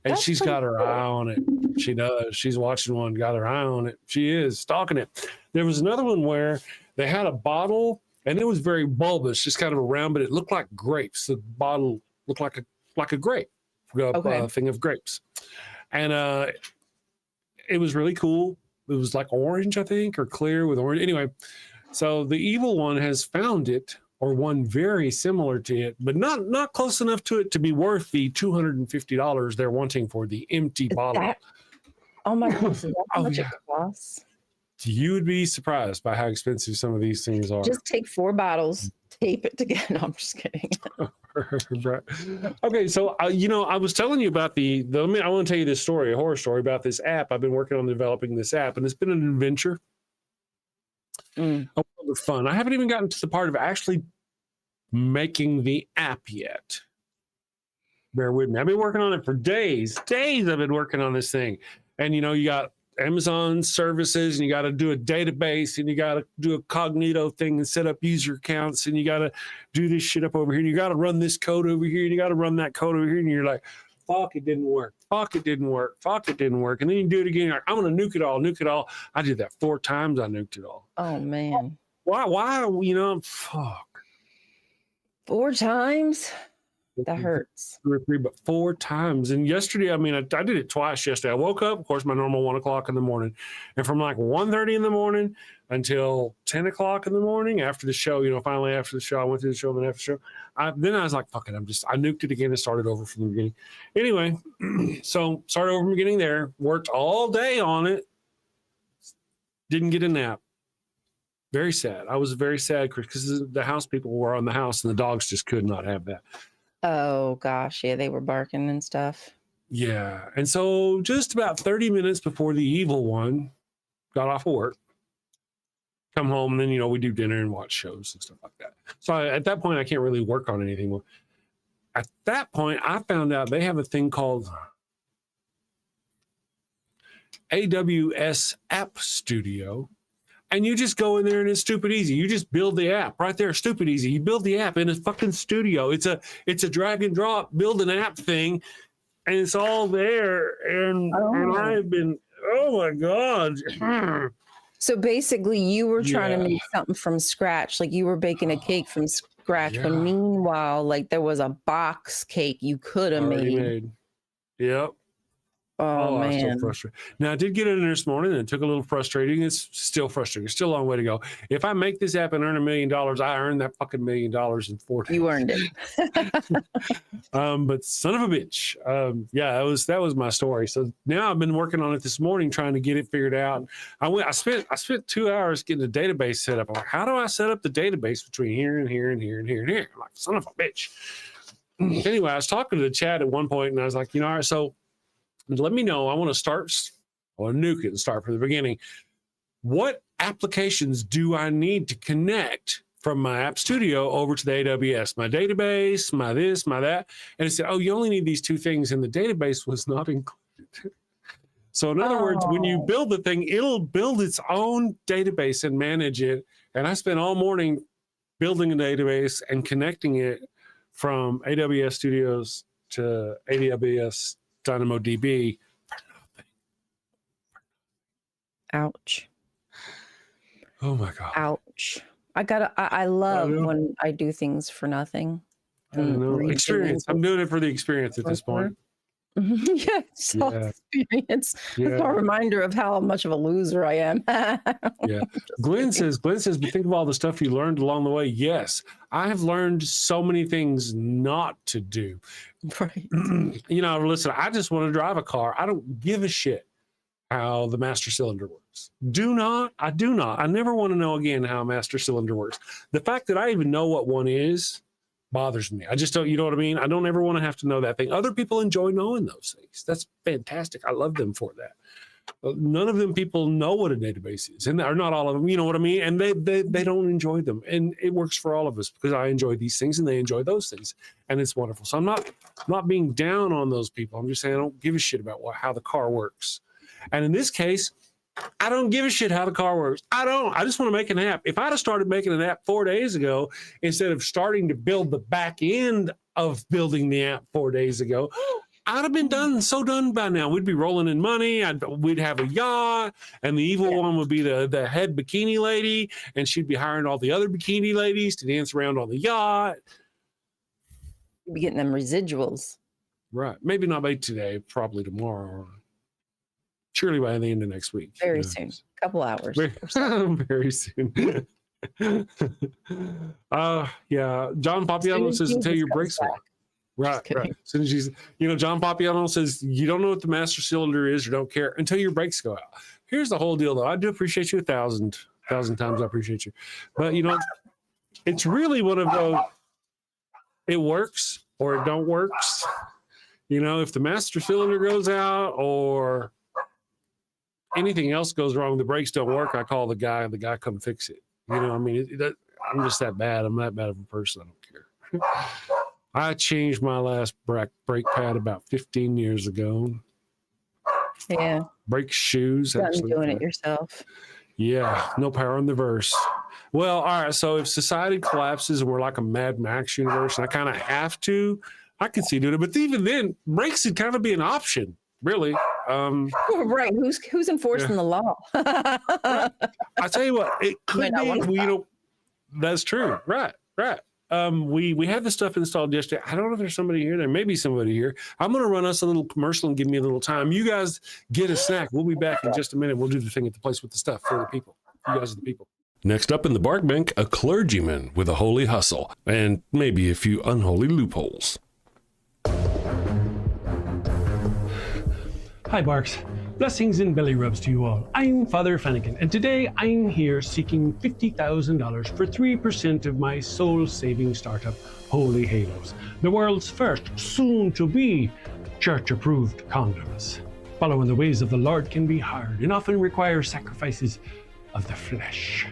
And she's got her eye on it. She does. She's watching one, got her eye on it. She is stalking it. There was another one where they had a bottle, and it was very bulbous, just kind of around, but it looked like grapes. The bottle looked like a grape, a thing of grapes. And it was really cool. It was like orange, I think, or clear with orange. Anyway, So the evil one has found it, or one very similar to it, but not close enough to it to be worth the $250 they're wanting for the empty bottle. Oh my gosh, is that how Oh, much yeah. it costs? You would be surprised by how expensive some of these things are. Just take 4 bottles, tape it together. No, I'm just kidding. Right. Okay, so I was telling you about I want to tell you this story, a horror story about this app. I've been working on developing this app, and it's been an adventure. A world of fun. I haven't even gotten to the part of actually making the app yet. Bear with me. I've been working on it for days. Days I've been working on this thing. And you got Amazon services, and you got to do a database, and you got to do a cognito thing and set up user accounts, and you got to do this shit up over here, and you got to run this code over here, and you got to run that code over here, and you're like, fuck, it didn't work. Fuck, it didn't work. Fuck, it didn't work. And then you do it again. You're like, I'm going to nuke it all. I did that 4 times. I nuked it all. Oh man. Why, fuck. 4 times? That hurts. 2 or 3, but 4 times. And yesterday, I did it twice yesterday. I woke up, of course, my normal 1 o'clock in the morning. And from like 1:30 in the morning until 10 o'clock in the morning after the show, finally after the show, I went to the show, and then after the show, then I was like, fuck it. I nuked it again and started over from the beginning. Anyway, so started over from the beginning there, worked all day on it, didn't get a nap. Very sad. I was very sad because the house people were on the house, and the dogs just could not have that. Oh gosh, yeah, they were barking and stuff. Yeah. And so just about 30 minutes before the evil one got off of work, come home, and then, we do dinner and watch shows and stuff like that. So at that point, I can't really work on anything more. At that point, I found out they have a thing called AWS App Studio. And you just go in there, and it's stupid easy. You just build the app right there, stupid easy. You build the app in a fucking studio. It's a drag and drop, build an app thing, and it's all there. And I've been, oh my God. So basically, you were trying to make something from scratch, like you were baking a cake from scratch. Yeah. But meanwhile, like there was a box cake you could have made. Yep. Oh I was so man. frustrated. Now I did get in there this morning, and it took a little frustrating. It's still frustrating. It's still a long way to go. If I make this app and earn $1 million, I earn that fucking $1 million in 4 days. You earned it. But son of a bitch. That was my story. So now I've been working on it this morning, trying to get it figured out. I spent 2 hours getting the database set up. I'm like, how do I set up the database between here and here and here and here and here? I'm like, son of a bitch. Anyway, I was talking to the chat at one point, and I was like, all right, so let me know. I want to nuke it and start from the beginning. What applications do I need to connect from my App Studio over to the AWS? My database, my this, my that. And it said, oh, you only need these 2 things, and the database was not included. So in other words, when you build the thing, it'll build its own database and manage it. And I spent all morning building a database and connecting it from AWS Studios to AWS DynamoDB. Ouch. Oh my God. Ouch. I love when I do things for nothing. I don't know. Experience. I'm doing it for the experience at this point. Yeah, experience. Yeah. It's a reminder of how much of a loser I am. Yeah. Glenn says, but think of all the stuff you learned along the way. Yes, I have learned so many things not to do. Right. Listen, I just want to drive a car. I don't give a shit how the master cylinder works. I do not. I never want to know again how a master cylinder works. The fact that I even know what one is bothers me. I just don't, you know what I mean? I don't ever want to have to know that thing. Other people enjoy knowing those things. That's fantastic. I love them for that. None of them people know what a database is, or not all of them, you know what I mean? And they don't enjoy them. And it works for all of us because I enjoy these things and they enjoy those things. And it's wonderful. So I'm not being down on those people. I'm just saying I don't give a shit about how the car works. And in this case, I don't give a shit how the car works. I don't. I just want to make an app. If I'd have started making an app 4 days ago, instead of starting to build the back end of building the app 4 days ago, I'd have been done by now. We'd be rolling in money. We'd have a yacht, and the evil one would be the head bikini lady, and she'd be hiring all the other bikini ladies to dance around on the yacht. You'd be getting them residuals. Right. Maybe not by today, probably tomorrow. Surely by the end of next week. Very soon. Couple hours. Very soon. Yeah. John Papiano says until your brakes fall. Right. kidding. As soon as she's, John Papiano says you don't know what the master cylinder is or don't care until your brakes go out. Here's the whole deal, though. I do appreciate you 1,000 times. I appreciate you, but it's really one of those. It works or it don't works. If the master cylinder goes out or anything else goes wrong, the brakes don't work, I call the guy and the guy come fix it. I'm just that bad. I'm that bad of a person. I don't care. I changed my last brake pad about 15 years ago. Yeah. Brake shoes. You're doing it yourself. Yeah. No power in the verse. Well, all right. So if society collapses and we're like a Mad Max universe, and I kind of have to, I can see doing it. But even then, brakes would kind of be an option, really. Right. Who's enforcing the law? I tell you what, it could be. That's true. Right. We had this stuff installed yesterday. I don't know if there's somebody here. There may be somebody here. I'm going to run us a little commercial and give me a little time. You guys get a snack. We'll be back in just a minute. We'll do the thing at the place with the stuff for the people. You guys are the people. Next up in the bark bank, a clergyman with a holy hustle and maybe a few unholy loopholes. Hi, Barks. Blessings and belly rubs to you all. I'm Father Flanagan, and today I'm here seeking $50,000 for 3% of my soul-saving startup, Holy Halos, the world's first, soon-to-be, church-approved condoms. Following the ways of the Lord can be hard and often require sacrifices of the flesh.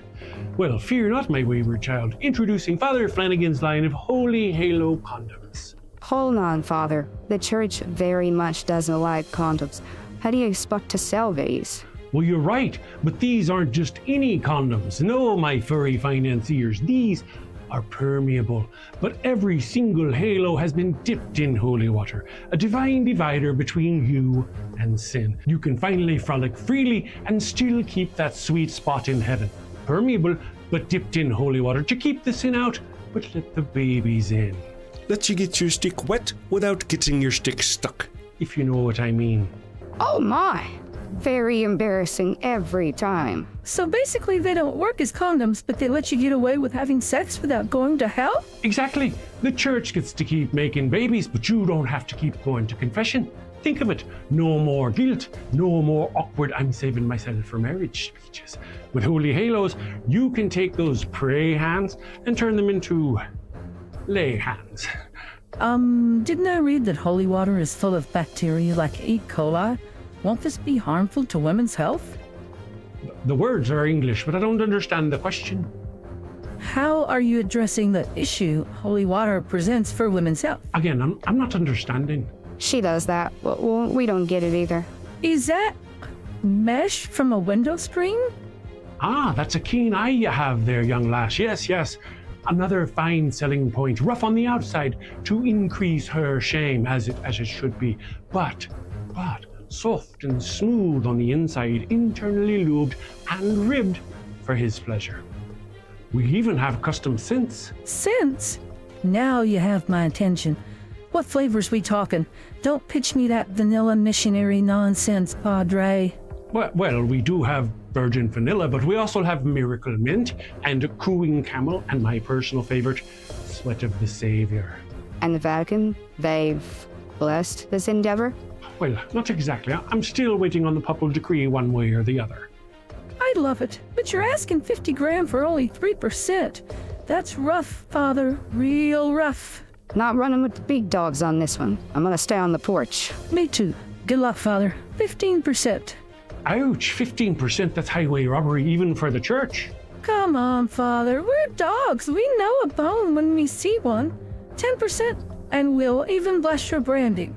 Well, fear not, my wayward child. Introducing Father Flanagan's line of Holy Halo condoms. Hold on, Father. The church very much doesn't like condoms. How do you expect to sell these? Well, you're right, but these aren't just any condoms. No, my furry financiers, these are permeable. But every single halo has been dipped in holy water, a divine divider between you and sin. You can finally frolic freely and still keep that sweet spot in heaven. Permeable, but dipped in holy water to keep the sin out, but let the babies in. Let you get your stick wet without getting your stick stuck. If you know what I mean. Oh my! Very embarrassing every time. So basically they don't work as condoms, but they let you get away with having sex without going to hell? Exactly. The church gets to keep making babies, but you don't have to keep going to confession. Think of it. No more guilt. No more awkward I'm saving myself for marriage speeches. With Holy Halos, you can take those pray hands and turn them into lay hands. Didn't I read that holy water is full of bacteria like E. coli? Won't this be harmful to women's health? The words are English, but I don't understand the question. How are you addressing the issue holy water presents for women's health? Again, I'm not understanding. She does that. Well, we don't get it either. Is that mesh from a window screen? Ah, that's a keen eye you have there, young lass. Yes. Another fine selling point, rough on the outside to increase her shame, as it should be, but soft and smooth on the inside, internally lubed and ribbed for his pleasure. We even have custom scents. Scents? Now you have my attention. What flavors we talking? Don't pitch me that vanilla missionary nonsense, Padre. Well, we do have virgin vanilla, but we also have miracle mint and cooing camel, and my personal favorite, sweat of the Savior. And the Vatican, they've blessed this endeavor? Well, not exactly. I'm still waiting on the papal decree one way or the other. I love it, but you're asking 50 grand for only 3%. That's rough, Father, real rough. Not running with the big dogs on this one. I'm gonna stay on the porch. Me too. Good luck, Father. 15%. Ouch, 15%, that's highway robbery even for the church. Come on, Father. We're dogs. We know a bone when we see one. 10%, and we'll even bless your branding.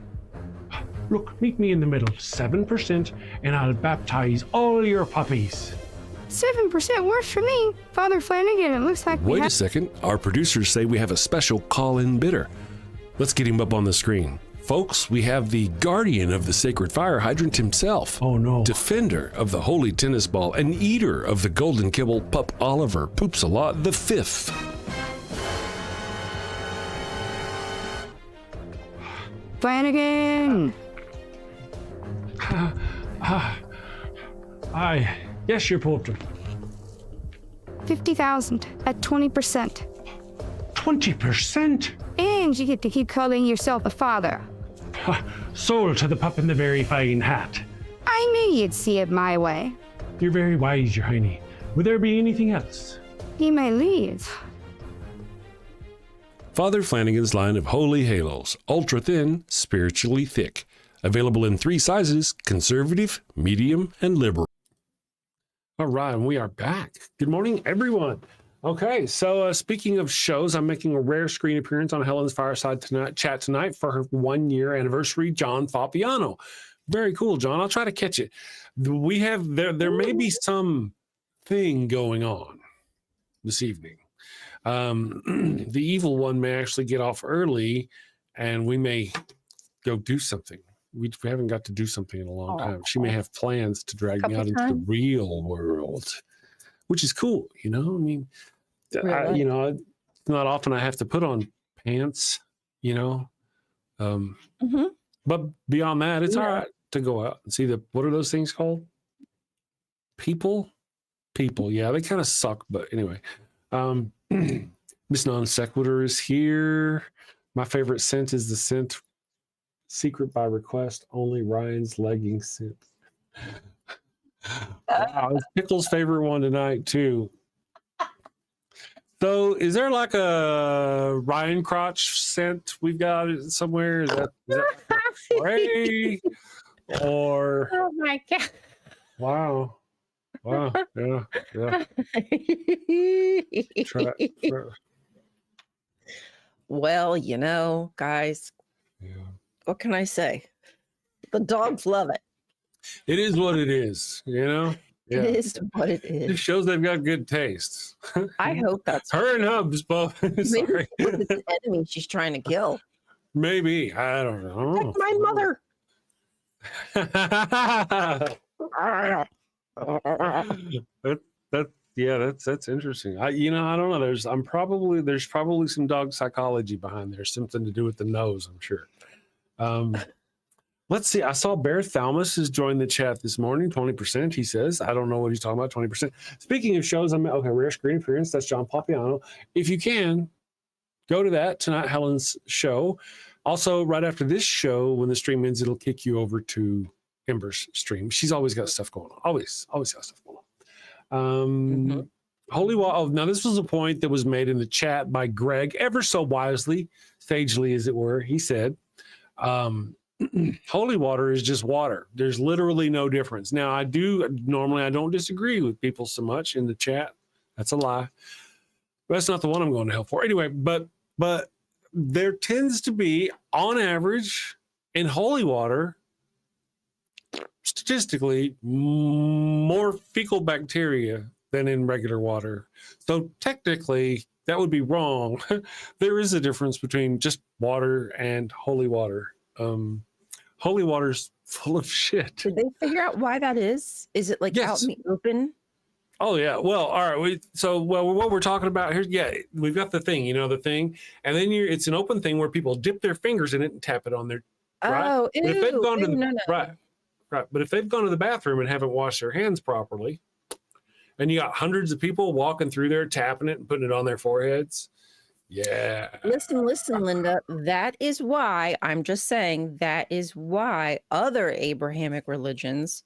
Look, meet me in the middle. 7%, and I'll baptize all your puppies. 7% works for me. Father Flanagan, it looks like Wait a second. Our producers say we have a special call-in bidder. Let's get him up on the screen. Folks, we have the guardian of the sacred fire hydrant himself. Oh no. Defender of the holy tennis ball and eater of the golden kibble, Pup Oliver Poops a Lot the Fifth. Flanagan! Yes, your pope. 50,000 at 20%. 20%? And you get to keep calling yourself a father. Sold to the pup in the very fine hat. I knew you'd see it my way. You're very wise, Your Hiney. Would there be anything else? He may leave. Father Flanagan's line of holy halos, ultra thin, spiritually thick. Available in 3 sizes: conservative, medium, and liberal. All right, and we are back. Good morning, everyone. Okay, so speaking of shows, I'm making a rare screen appearance on Helen's Fireside Chat tonight for her 1-year anniversary, John Fabiano. Very cool, John. I'll try to catch it. We have, there may be some thing going on this evening. The evil one may actually get off early, and we may go do something. We haven't got to do something in a long time. She may have plans to drag me out into the real world, which is cool. You know, I mean, Really? it's not often I have to put on pants, you know. But beyond that, it's all right to go out and see what are those things called? People. Yeah, they kind of suck, but anyway. Miss Non Sequitur is here. My favorite scent is the scent Secret by Request, only Ryan's legging scent. Wow, it's Pickle's favorite one tonight too. So is there like a Ryan crotch scent we've got somewhere? Is that spray? Or Oh my God. wow. Yeah. Try. Well, you know, guys, Yeah. what can I say? The dogs love it. It is what it is, you know? Yeah. It is what it It is. shows they've got good taste. I hope that's Her and Hubs both. maybe Sorry. it's the enemy she's trying to kill. Maybe. I don't know. Like my mother. That's interesting. I don't know. There's probably some dog psychology behind there, something to do with the nose, I'm sure. Let's see. I saw Bear Thalmus has joined the chat this morning. 20%, he says. I don't know what he's talking about. 20%. Speaking of shows, rare screen appearance. That's John Papiano. If you can, go to that tonight, Helen's show. Also, right after this show, when the stream ends, it'll kick you over to Ember's stream. She's always got stuff going on. Always got stuff going on. Holy Water. Oh, now this was a point that was made in the chat by Greg, ever so wisely, sagely as it were. He said, holy water is just water. There's literally no difference. Now, I don't disagree with people so much in the chat. That's a lie. But that's not the one I'm going to hell for. Anyway, but there tends to be, on average, in holy water, statistically, more fecal bacteria than in regular water. So technically, that would be wrong. There is a difference between just water and holy water. Holy water's full of shit. Did they figure out why that is? Is it like out in the open? Oh yeah. Well, all right. What we're talking about here, we've got the thing, and then it's an open thing where people dip their fingers in it and tap it on their. Oh, right? But if they've gone to no. right. But if they've gone to the bathroom and haven't washed their hands properly, and you got hundreds of people walking through there tapping it and putting it on their foreheads. Yeah. Listen, Linda. That is why other Abrahamic religions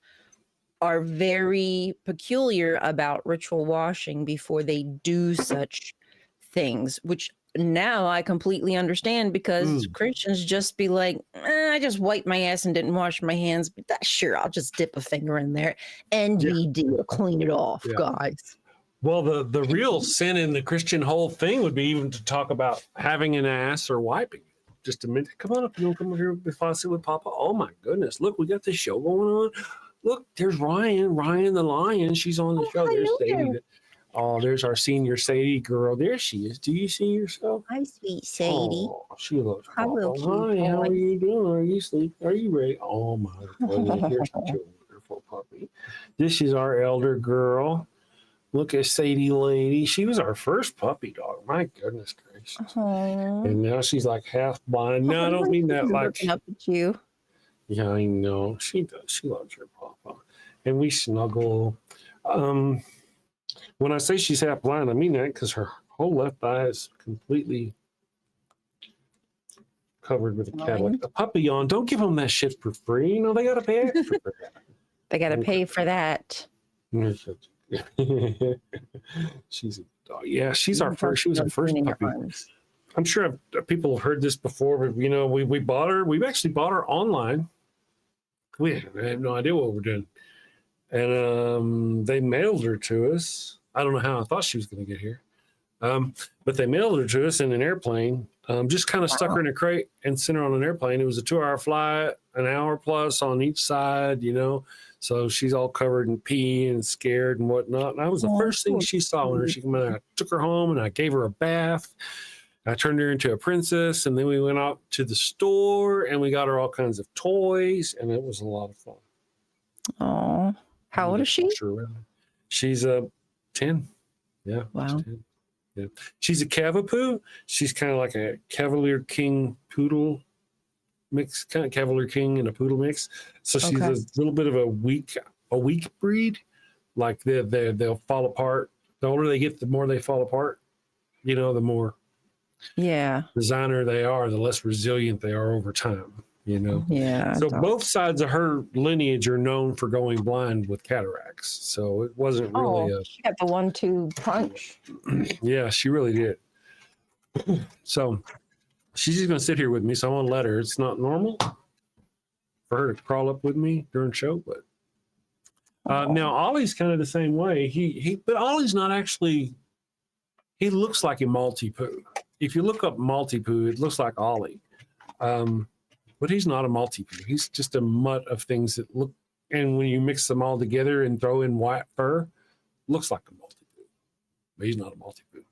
are very peculiar about ritual washing before they do such things, which now I completely understand, because Christians just be like, I just wiped my ass and didn't wash my hands, but sure, I'll just dip a finger in there and deal, clean it off, guys. Well, the real sin in the Christian whole thing would be even to talk about having an ass or wiping. Just a minute. Come on up. You want to come over here before I sit with Papa? Oh, my goodness. Look, we got this show going on. Look, there's Ryan the lion. She's on the show. There's Sadie. Oh, there's our senior Sadie girl. There she is. Do you see yourself? Hi, sweet Sadie. Oh, she looks Hi, little cute Hi, how boy. are you doing? Are you sleeping? Are you ready? Oh, my goodness. Here's such a wonderful puppy. This is our elder girl. Look at Sadie lady. She was our first puppy dog. My goodness gracious. Aww. And now she's like half blind. No, I don't mean that like. Looking up at you. Yeah, I know. She does. She loves her papa. And we snuggle. When I say she's half blind, I mean that because her whole left eye is completely covered with a cataract. A puppy on. Don't give them that shit for free. You know, they got to pay extra for that. They got to pay for that. She's a dog. Yeah, she's our first. She was our first puppy. I'm sure people have heard this before, but you know, we bought her. We've actually bought her online. We had no idea what we're doing, and they mailed her to us. I don't know how. I thought she was going to get here, but they mailed her to us in an airplane. Just kind of stuck her in a crate and sent her on an airplane. It was a 2-hour flight, an hour plus on each side, you know. So she's all covered in pee and scared and whatnot. And that was the first thing she saw when she came out. I took her home and I gave her a bath. I turned her into a princess, and then we went out to the store and we got her all kinds of toys, and it was a lot of fun. Oh, how old is she? She's 10. Yeah. Wow. 10. Yeah. She's a Cavapoo. She's kind of like a Cavalier King poodle mix, kind of Cavalier King and a poodle mix. So she's a little bit of a weak breed. Like they'll fall apart. The older they get, the more they fall apart. You know, the more designer they are, the less resilient they are over time. You know. Yeah. So both sides of her lineage are known for going blind with cataracts. So it wasn't really she got the 1-2 punch. Yeah, she really did. So she's just going to sit here with me. So I'm going to let her. It's not normal for her to crawl up with me during show, but now Ollie's kind of the same way. But Ollie's not actually. He looks like a Maltipoo. If you look up Maltipoo, it looks like Ollie. But he's not a Maltipoo. He's just a mutt of things that look, and when you mix them all together and throw in white fur, looks like a Maltipoo. But he's not a Maltipoo.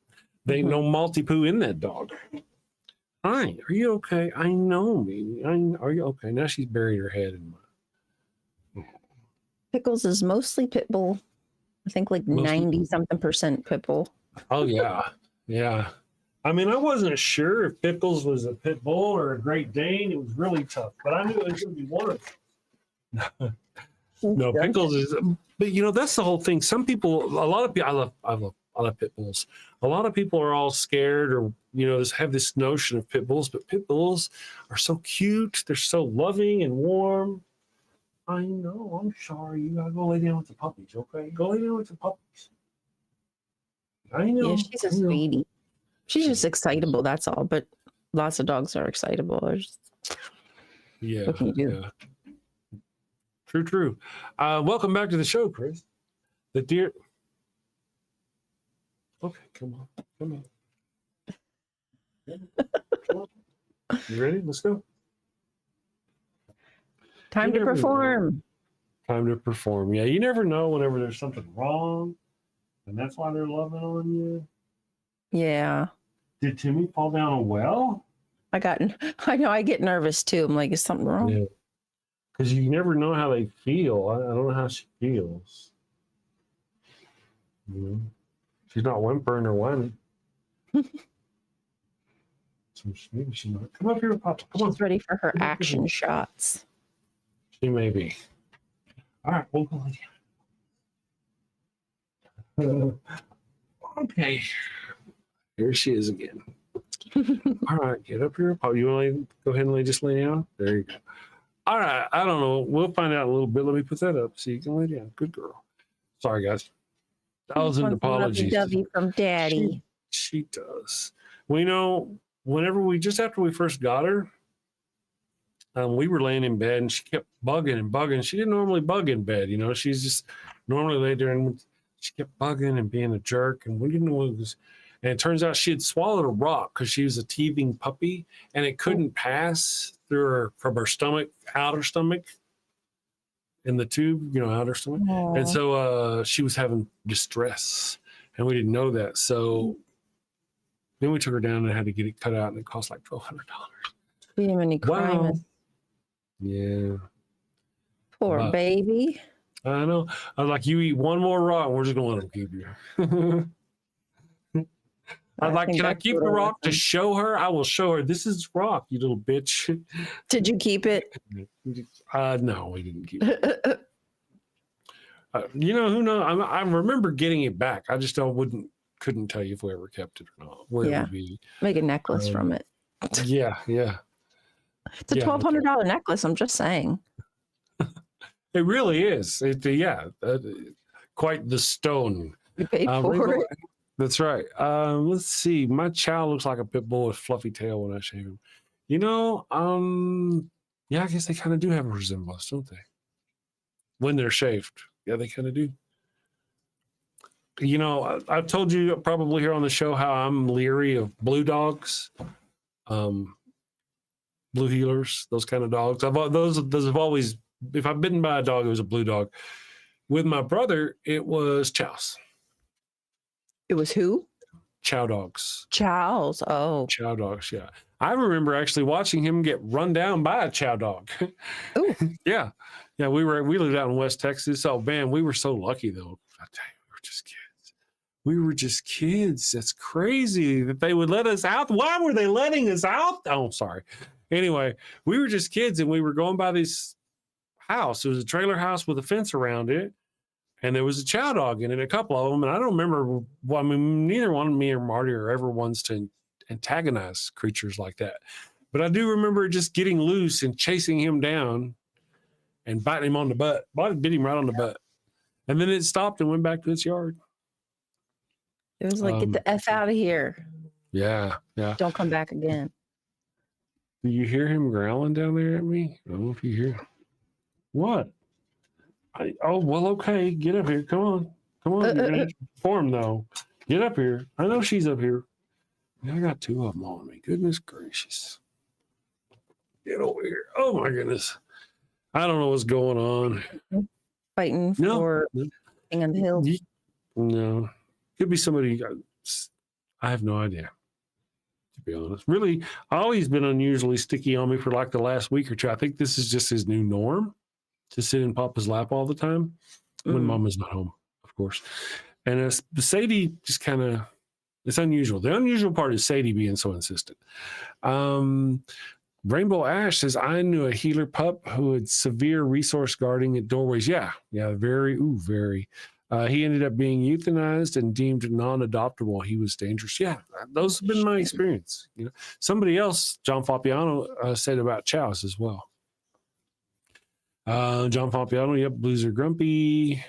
There ain't no Maltipoo in that dog. Hi, are you okay? I know me. Are you okay? Now she's buried her head in mine. Pickles is mostly pit bull. I think like 90-something% pit bull. Oh, yeah. Yeah. I mean, I wasn't sure if Pickles was a pit bull or a Great Dane. It was really tough, but I knew it was going to be one of them. No, Pickles is, but you know, that's the whole thing. Some people, a lot of people, I love pit bulls. A lot of people are all scared or, you know, have this notion of pit bulls, but pit bulls are so cute. They're so loving and warm. I know. I'm sorry. You got to go lay down with the puppies, okay? Go lay down with the puppies. I know. Yeah, she's a sweetie. She's just excitable, that's all. But lots of dogs are excitable. Yeah. What can you do? Yeah. True. Welcome back to the show, Chris. The deer. Okay, come on. You ready? Let's go. Time to perform. Time to perform. Yeah, you never know whenever there's something wrong, and that's why they're loving on you. Yeah. Did Timmy fall down a well? I know I get nervous too. I'm like, is something wrong? Yeah. Because you never know how they feel. I don't know how she feels. You know? She's not whimpering or whining. So maybe she's not. Come up here, Papa. Come on. She's ready for her action shots. She may be. All right, we'll go again. Okay. Here she is again. All right, get up here. Papa, you want to go ahead and just lay down? There you go. All right, I don't know. We'll find out in a little bit. Let me put that up so you can lay down. Good girl. Sorry, guys. 1,000 apologies. Lovey from Daddy. She does. Well, you know, just after we first got her, we were laying in bed and she kept bugging and bugging. She didn't normally bug in bed, you know. She's just normally lay there and she kept bugging and being a jerk. And we didn't know what it was. And it turns out she had swallowed a rock because she was a teething puppy and it couldn't pass through from her stomach, outer stomach, in the tube, you know, outer stomach. Aww. And so she was having distress and we didn't know that. So then we took her down and had to get it cut out and it cost like $1,200. Wow. Yeah. Poor baby. I know. I was like, you eat one more rock and we're just going to let him keep you. I was like, can I keep the rock to show her? I will show her. This is rock, you little bitch. Did you keep it? No, we didn't keep it. You know, who knows? I remember getting it back. I just couldn't tell you if we ever kept it or not. Where it would be. Make a necklace from it. Yeah. It's a $1,200 necklace. I'm just saying. It really is. Quite the stone. You paid for it. That's right. Let's see. My child looks like a pit bull with fluffy tail when I shave him. You know, yeah, I guess they kind of do have a resemblance, don't they? When they're shaved. Yeah, they kind of do. You know, I've told you probably here on the show how I'm leery of blue dogs, blue heelers, those kind of dogs. Those have always, if I've bitten by a dog, it was a blue dog. With my brother, it was chows. It was who? Chow dogs. Chows. Oh. Chow dogs, yeah. I remember actually watching him get run down by a chow dog. Ooh. Yeah. We lived out in West Texas. Oh man, we were so lucky though. I tell you, we were just kids. We were just kids. That's crazy that they would let us out. Why were they letting us out? Oh, sorry. Anyway, we were just kids and we were going by this house. It was a trailer house with a fence around it. And there was a chow dog in it, a couple of them. And I don't remember, well, I mean, neither one of me or Marty are ever ones to antagonize creatures like that. But I do remember just getting loose and chasing him down and biting him on the butt. Bit him right on the butt. And then it stopped and went back to its yard. It was like, get the F out of here. Yeah. Don't come back again. Do you hear him growling down there at me? I don't know if you hear him. What? Well, okay. Get up here. Come on. You're gonna have to perform though. Get up here. I know she's up here. I got two of them on me. Goodness gracious. Get over here. Oh my goodness. I don't know what's going on. Fighting for King on the Hill. No. Could be somebody. I have no idea, to be honest. Really, Ollie's been unusually sticky on me for like the last week or two. I think this is just his new norm, to sit in Papa's lap all the time when Mama's not home, of course. And Sadie just kind of, it's unusual. The unusual part is Sadie being so insistent. Rainbow Ash says, I knew a healer pup who had severe resource guarding at doorways. Yeah, very. He ended up being euthanized and deemed non-adoptable. He was dangerous. Yeah, those have been my experience. You know, somebody else, John Fapiano, said about chows as well. John Fapiano, yep, blues are grumpy.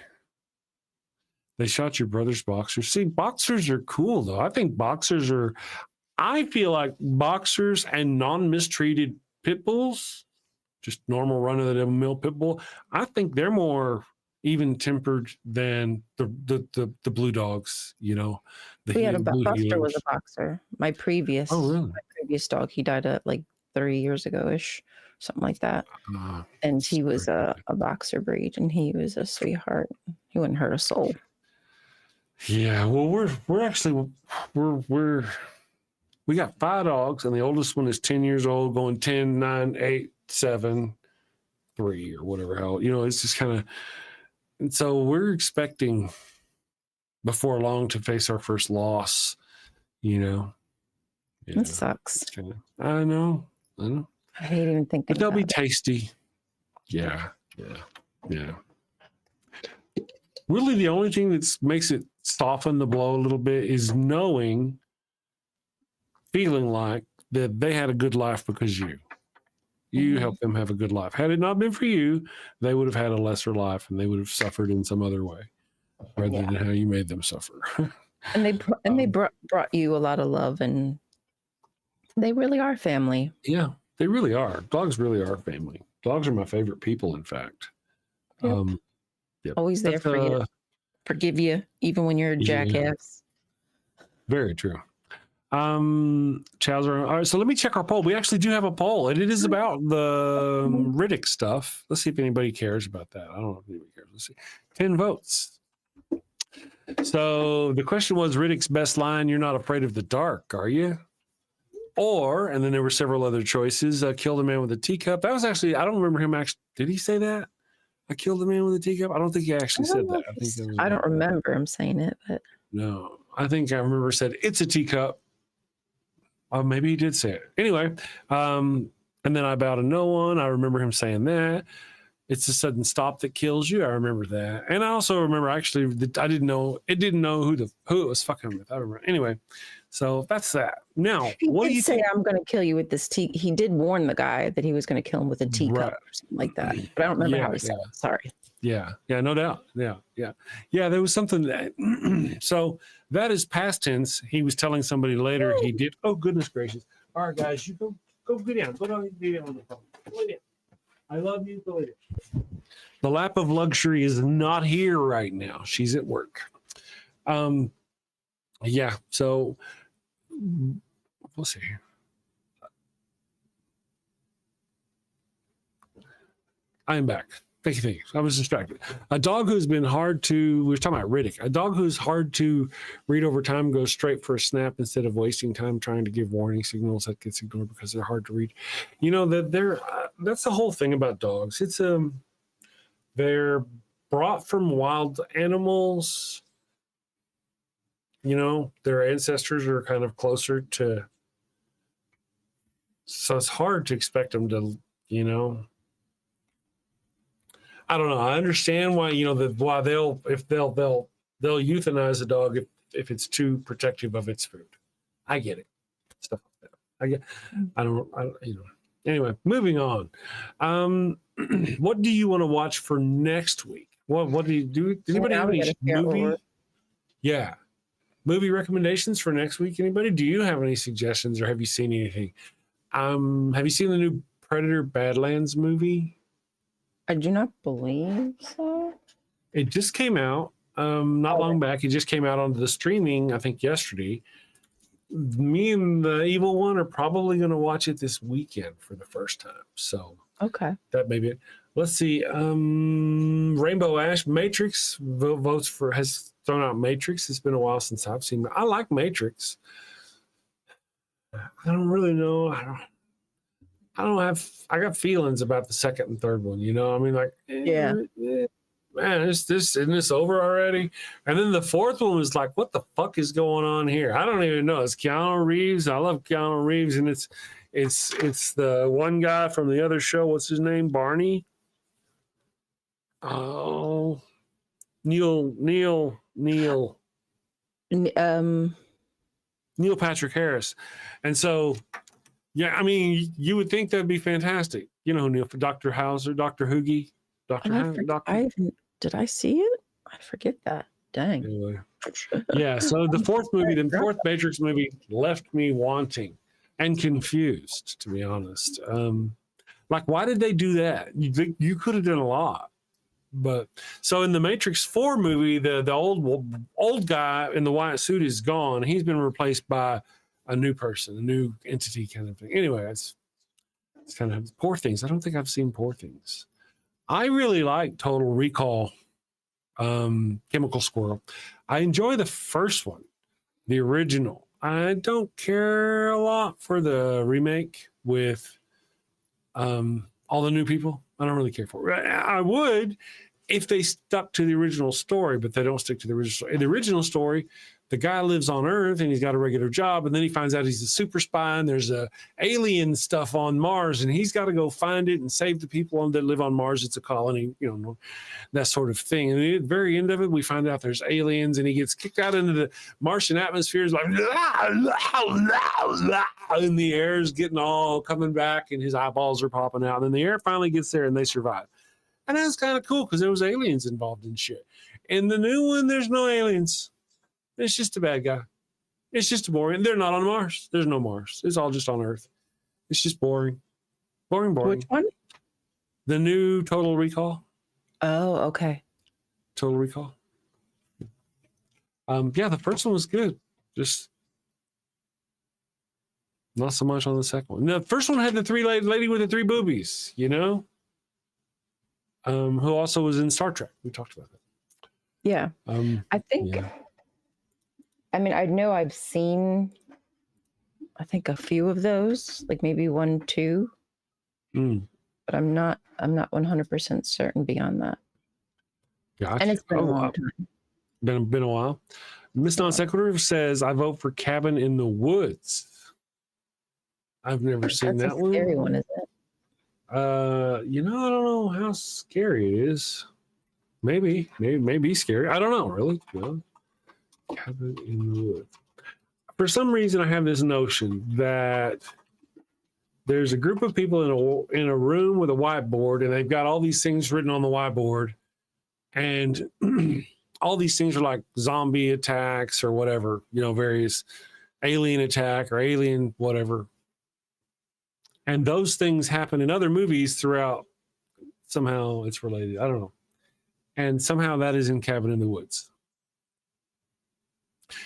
They shot your brother's boxers. See, boxers are cool though. I feel like boxers and non-mistreated pit bulls, just normal run-of-the-mill pit bull, I think they're more even-tempered than the blue dogs, you know. Buster was a boxer. My previous dog, he died at like 3 years ago-ish, something like that. And he was a boxer breed, and he was a sweetheart. He wouldn't hurt a soul. Yeah, well, we got 5 dogs, and the oldest one is 10 years old, going 10, 9, 8, 7, 3, or whatever. How, you know, it's just kind of, and so we're expecting before long to face our first loss, you know. It sucks. I know. I hate even thinking but they'll about be it. tasty. Yeah. Really, the only thing that makes it soften the blow a little bit is feeling like that they had a good life because you helped them have a good life. Had it not been for you, they would have had a lesser life and they would have suffered in some other way rather than how you made them suffer. And they brought you a lot of love, and they really are family. Yeah, they really are. Dogs really are family. Dogs are my favorite people, in fact. Yep. Always there for you. Forgive you, even when you're a jackass. Very true. Chows are all right. So let me check our poll. We actually do have a poll, and it is about the Riddick stuff. Let's see if anybody cares about that. I don't know if anybody cares. Let's see. 10 votes. So the question was Riddick's best line, "You're not afraid of the dark, are you?" Or, and then there were several other choices. Killed a man with a teacup. That was actually, I don't remember him actually. Did he say that? I killed a man with a teacup? I don't think he actually said that. I don't remember him saying it, but. No, I think I remember said, "It's a teacup." Maybe he did say it. Anyway, and then I bow to no one. I remember him saying that. It's a sudden stop that kills you. I remember that. And I also remember actually that I didn't know who it was fucking with. I remember. Anyway, so that's that. Now, He what did do you say, think? I'm going to kill you with this tea. He did warn the guy that he was going to kill him with a teacup Right. or something like that. But I don't remember how he said it. Sorry. Yeah, no doubt. Yeah. There was something that. So that is past tense. He was telling somebody later he did. Oh, goodness gracious. All right, guys, you go get down. Go down and get down on the phone. Go lay down. I love you. Go lay down. The lap of luxury is not here right now. She's at work. Yeah, so we'll see. I am back. Thank you. I was distracted. A dog who's been hard to, we were talking about Riddick. A dog who's hard to read over time goes straight for a snap instead of wasting time trying to give warning signals that gets ignored because they're hard to read. You know, that that's the whole thing about dogs. It's they're brought from wild animals. You know, their ancestors are kind of closer to, so it's hard to expect them to, you know, I don't know. I understand why, you know, why they'll euthanize a dog if it's too protective of its food. I get it. Stuff like that. I don't, you know. Anyway, moving on. What do you want to watch for next week? What do you do? Does anybody have any movie? Yeah. Movie recommendations for next week? Anybody? Do you have any suggestions or have you seen anything? Have you seen the new Predator Badlands movie? I do not believe so. It just came out not long back. It just came out onto the streaming, I think, yesterday. Me and the evil one are probably going to watch it this weekend for the first time. So okay, that may be it. Let's see. Rainbow Ash Matrix has thrown out Matrix. It's been a while since I've seen it. I like Matrix. I don't really know. I got feelings about the second and third one, you know. I mean, like, man, isn't this over already? And then the fourth one was like, what the fuck is going on here? I don't even know. It's Keanu Reeves. I love Keanu Reeves, and it's the one guy from the other show. What's his name? Barney. Oh, Neil Patrick Harris, and so. Yeah, I mean, you would think that'd be fantastic. You know, Neil, Dr. Hauser, Dr. Hoogie, Did I see it? I forget that. Dang. Anyway. Yeah, so the fourth Matrix movie left me wanting and confused, to be honest. Like, why did they do that? You could have done a lot. But so in the Matrix 4 movie, the old guy in the white suit is gone. He's been replaced by a new person, a new entity kind of thing. Anyway, it's kind of Poor Things. I don't think I've seen Poor Things. I really like Total Recall, Chemical Squirrel. I enjoy the first one, the original. I don't care a lot for the remake with all the new people. I don't really care for it. I would if they stuck to the original story, but they don't stick to the original story. In the original story, the guy lives on Earth and he's got a regular job, and then he finds out he's a super spy and there's alien stuff on Mars, and he's got to go find it and save the people that live on Mars. It's a colony, you know, that sort of thing. And at the very end of it, we find out there's aliens, and he gets kicked out into the Martian atmosphere. It's like, and the air is getting all coming back, and his eyeballs are popping out. And then the air finally gets there, and they survive. And that's kind of cool because there was aliens involved in shit. In the new one, there's no aliens. It's just a bad guy. It's just boring. They're not on Mars. There's no Mars. It's all just on Earth. It's just boring. Boring. Which one? The new Total Recall. Oh, okay. Total Recall. Yeah, the first one was good. Just not so much on the second one. The first one had the lady with the 3 boobies, you know? Who also was in Star Trek. We talked about that. Yeah. I think... Yeah. I mean, I know I've seen, I think, a few of those, like maybe 1, 2, but I'm not 100% certain beyond that. Gotcha. And it's been a long time. Been a while. Miss Non Sequitur says, I vote for Cabin in the Woods. I've never seen that one. That's a scary one, isn't it? You know, I don't know how scary it is. Maybe be scary. I don't know, really. You know? Cabin in the woods. For some reason, I have this notion that there's a group of people in a room with a whiteboard, and they've got all these things written on the whiteboard, and all these things are like zombie attacks or whatever, you know, various alien attack or alien whatever. And those things happen in other movies throughout. Somehow it's related. I don't know. And somehow that is in Cabin in the Woods.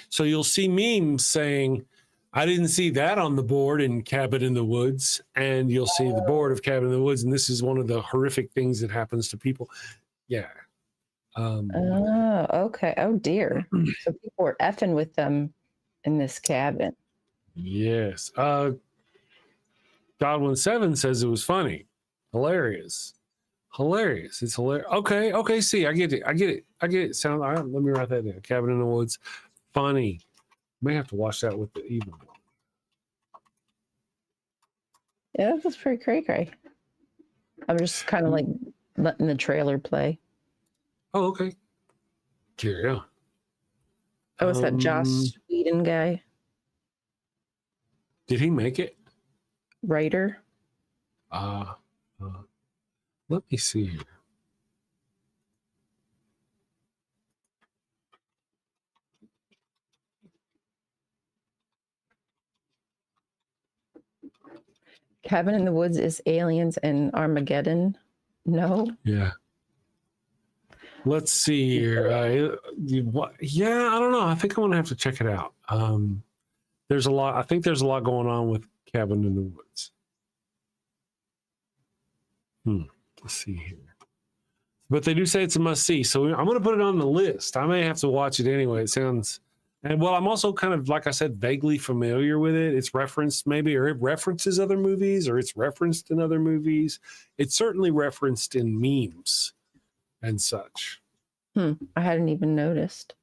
So you'll see memes saying, I didn't see that on the board in Cabin in the Woods. And you'll see the board of Cabin in the Woods. And this is one of the horrific things that happens to people. Yeah. Oh, okay. Oh, dear. So people were effing with them in this cabin. Yes. Godwin 7 says it was funny. Hilarious. It's hilarious. Okay. See, I get it. Sound. All right, let me write that down. Cabin in the Woods. Funny. May have to watch that with the evil one. Yeah, that's pretty cray-cray. I'm just kind of like letting the trailer play. Oh, okay. Yeah. Oh, it's that Joss Whedon guy. Did he make it? Writer. Let me see here. Cabin in the Woods is Aliens and Armageddon. No. Yeah. Let's see here. Yeah, I don't know. I think I'm gonna have to check it out. There's a lot. I think there's a lot going on with Cabin in the Woods. Let's see here. But they do say it's a must see, so I'm going to put it on the list. I may have to watch it anyway. It sounds, and well, I'm also kind of, like I said, vaguely familiar with it. It's referenced maybe, or it references other movies, or it's referenced in other movies. It's certainly referenced in memes and such. I hadn't even noticed.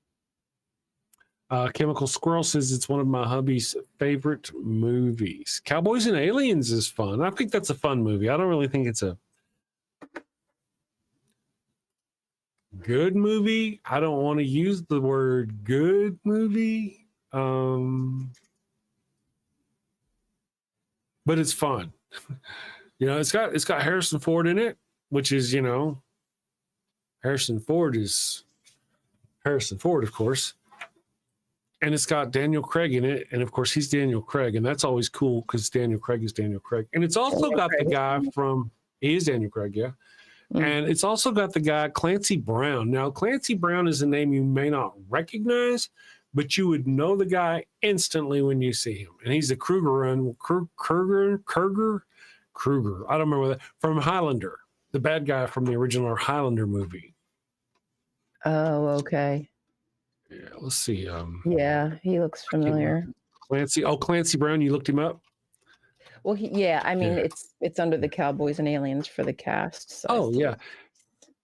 Chemical Squirrel says it's one of my hubby's favorite movies. Cowboys and Aliens is fun. I think that's a fun movie. I don't really think it's a good movie. I don't want to use the word good movie. But it's fun. You know, it's got Harrison Ford in it, which is, you know, Harrison Ford, of course. And it's got Daniel Craig in it. And of course, he's Daniel Craig. And that's always cool because Daniel Craig is Daniel Craig. And it's also got the guy he is Daniel Craig, yeah. And it's also got the guy Clancy Brown. Now, Clancy Brown is a name you may not recognize, but you would know the guy instantly when you see him. And he's the Kruger. I don't remember that. From Highlander, the bad guy from the original Highlander movie. Oh, okay. Yeah, let's see. Yeah, he looks familiar. Clancy Brown, you looked him up? Well, I mean, it's under the Cowboys and Aliens for the cast. So yeah.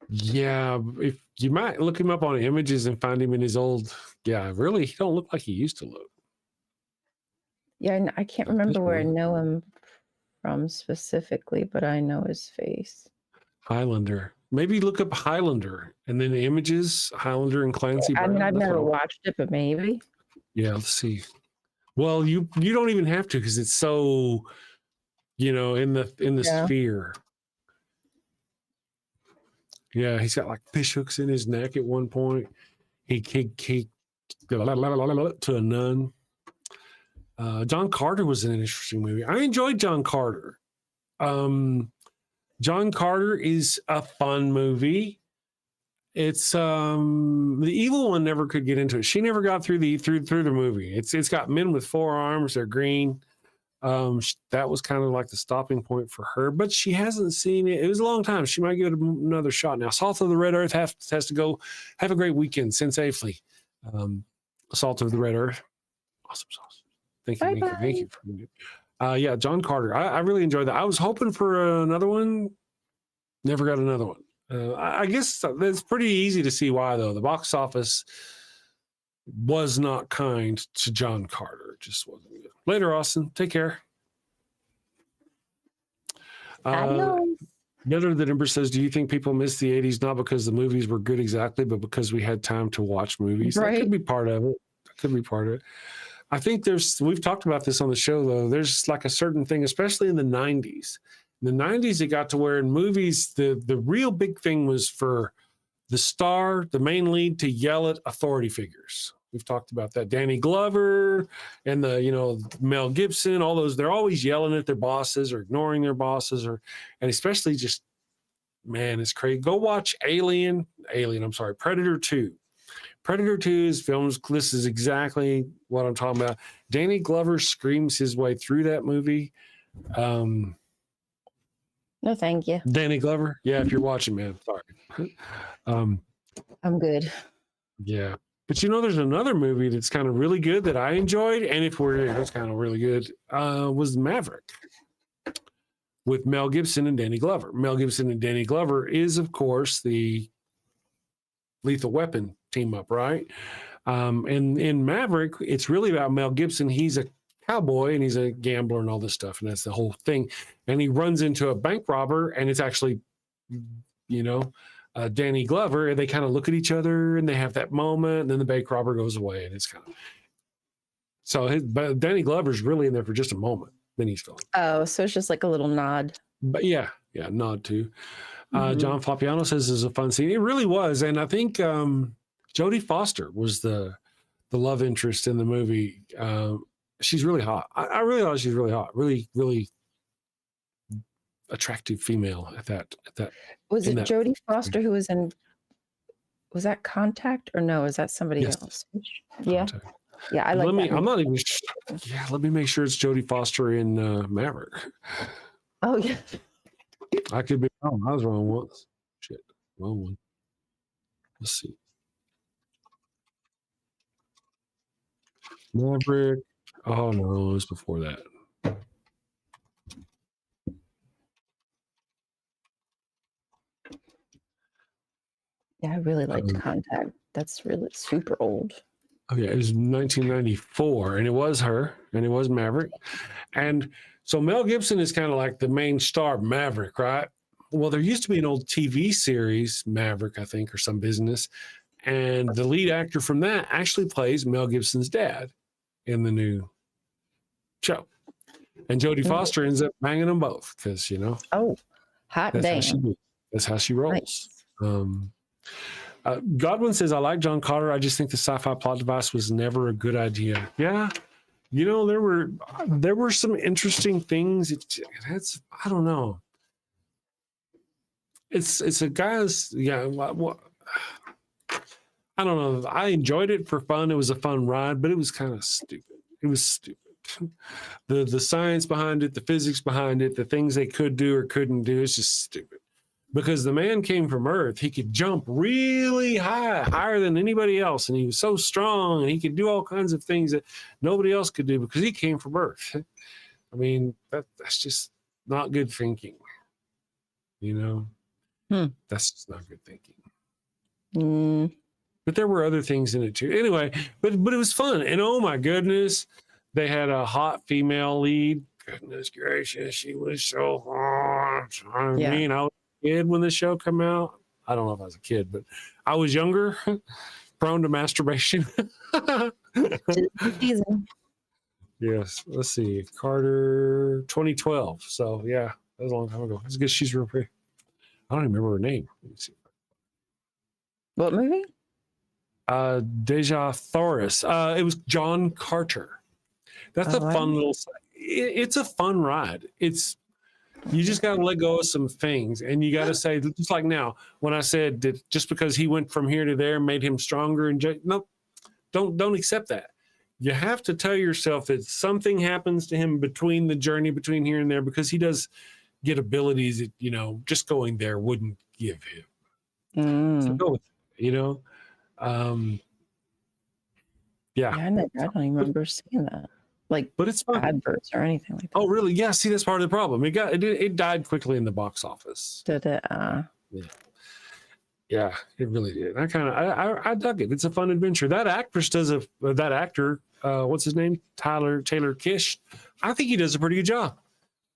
If you might look him up on images and find him in his old, really, he don't look like he used to look. Yeah, I can't remember where I know him from specifically, but I know his face. Highlander. Maybe look up Highlander and then the images, Highlander and Clancy Brown. I mean, I've never watched it, but maybe. Yeah, let's see. Well, you don't even have to because it's so, you know, in the sphere. Yeah, he's got like fish hooks in his neck at one point. He to a nun. John Carter was an interesting movie. I enjoyed John Carter. John Carter is a fun movie. It's the evil one never could get into it. She never got through the movie. It's got men with 4 arms. They're green. That was kind of like the stopping point for her, but she hasn't seen it. It was a long time. She might give it another shot. Now, Salt of the Red Earth has to go. Have a great weekend. Send safely. Salt of the Red Earth. Awesome sauce. Thank you. Yeah, John Carter. I really enjoyed that. I was hoping for another one. Never got another one. I guess it's pretty easy to see why, though. The box office was not kind to John Carter. It just wasn't good. Later, Austin. Take care. Adios. Better than Ember says, do you think people miss the 80s not because the movies were good exactly, but because we had time to watch movies? That Right. could be part of it. That could be part of it. I think we've talked about this on the show, though. There's like a certain thing, especially in the 90s. In the 90s, it got to where in movies, the real big thing was for the star, the main lead, to yell at authority figures. We've talked about that. Danny Glover and Mel Gibson, all those, they're always yelling at their bosses or ignoring their bosses, and especially just, man, it's crazy. Go watch Predator 2. Predator 2's films, this is exactly what I'm talking about. Danny Glover screams his way through that movie. No, thank you. Danny Glover? Yeah, if you're watching, man, sorry. I'm good. Yeah. But there's another movie that's kind of really good that I enjoyed, and it's kind of really good, was Maverick with Mel Gibson and Danny Glover. Mel Gibson and Danny Glover is, of course, the Lethal Weapon team up, right? And in Maverick, it's really about Mel Gibson. He's a cowboy and he's a gambler and all this stuff, and that's the whole thing. And he runs into a bank robber, and it's actually, Danny Glover, and they kind of look at each other and they have that moment, and then the bank robber goes away, and it's kind of but Danny Glover's really in there for just a moment, then he's gone. Oh, so it's just like a little nod. But yeah, nod too. John Fapiano says it's a fun scene. It really was, and I think Jodie Foster was the love interest in the movie. She's really hot. I really thought she's really hot. Really, really attractive female at that. Was it Jodie Foster who was in? Was that Contact or no? Is that somebody else? Yeah, yeah. I like. I'm not even. Yeah, let me make sure it's Jodie Foster in Maverick. Oh yeah. I could be wrong. I was wrong once. Shit, wrong one. Let's see. Maverick. Oh no, it was before that. Yeah, I really liked Contact. That's really super old. Oh yeah, it was 1994, and it was her, and it was Maverick. And so Mel Gibson is kind of like the main star of Maverick, right? Well, there used to be an old TV series, Maverick, I think, or some business, and the lead actor from that actually plays Mel Gibson's dad in the new show. And Jodie Foster ends up banging them both because, Oh, hot damn. That's how she rolls. Nice. Godwin says, I like John Carter. I just think the sci-fi plot device was never a good idea. Yeah. There were some interesting things. I don't know. It's a guy's, I don't know. I enjoyed it for fun. It was a fun ride, but it was kind of stupid. It was stupid. The science behind it, the physics behind it, the things they could do or couldn't do, it's just stupid. Because the man came from Earth, he could jump really high, higher than anybody else, and he was so strong, and he could do all kinds of things that nobody else could do because he came from Earth. I mean, that's just not good thinking. That's just not good thinking. But there were other things in it too. Anyway, but it was fun, and oh my goodness, they had a hot female lead. Goodness gracious, she was so hot. I mean, I was a kid when the show came out. I don't know if I was a kid, but I was younger, prone to masturbation. Yes, let's see, Carter, 2012. So yeah, that was a long time ago. It's good. She's real pretty. I don't even remember her name. Let me see. What movie? Deja Thoris. It was John Carter. That's a fun little. It's a fun ride. You just got to let go of some things, and you got to say, just like now, when I said that just because he went from here to there made him stronger, and no, don't accept that. You have to tell yourself that something happens to him between the journey between here and there, because he does get abilities that just going there wouldn't give him. So go with it, yeah. I don't even remember seeing that. But it's fun. Adverts or anything like that. Oh, really? Yeah. See, that's part of the problem. It died quickly in the box office. Did it? Yeah, it really did. I dug it. It's a fun adventure. That actor, what's his name? Taylor Kish. I think he does a pretty good job.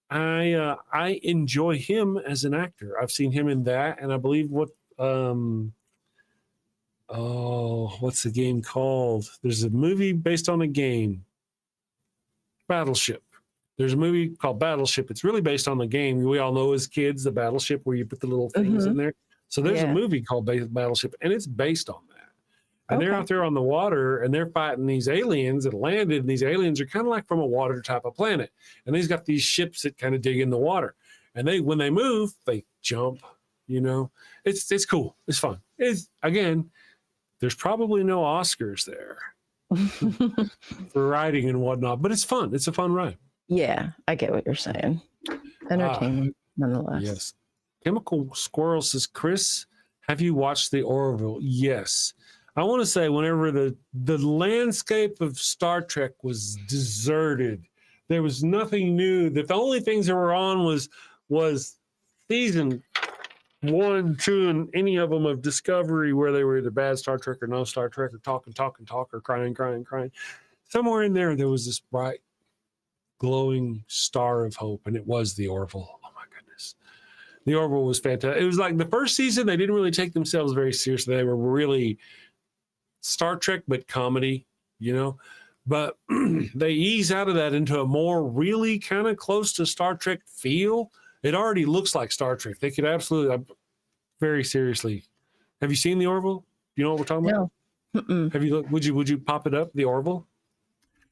I enjoy him as an actor. I've seen him in that, and I believe what's the game called? There's a movie based on a game, Battleship. There's a movie called Battleship. It's really based on the game we all know as kids, the Battleship, where you put the little things in there. So there's a movie called Battleship, and it's based on that. And they're out there on the water, and they're fighting these aliens that landed, and these aliens are kind of like from a water type of planet. And they've got these ships that kind of dig in the water. And when they move, they jump, you know. It's cool. It's fun. Again, there's probably no Oscars there for writing and whatnot, but it's fun. It's a fun ride. Yeah, I get what you're saying. Entertainment, nonetheless. Yes. Chemical Squirrel says, Chris, have you watched The Orville? Yes. I want to say whenever the landscape of Star Trek was deserted, there was nothing new. The only things that were on was season 1, 2, and any of them of Discovery, where they were either bad Star Trek or no Star Trek, or talk, or crying. Somewhere in there was this bright, glowing star of hope, and it was The Orville. Oh my goodness. The Orville was fantastic. It was like the first season, they didn't really take themselves very seriously. They were really Star Trek, but comedy, you know. But they ease out of that into a more really kind of close to Star Trek feel. It already looks like Star Trek. They could absolutely, very seriously. Have you seen The Orville? Do you know what we're talking about? No. Have you looked? Would you pop it up? The Orville.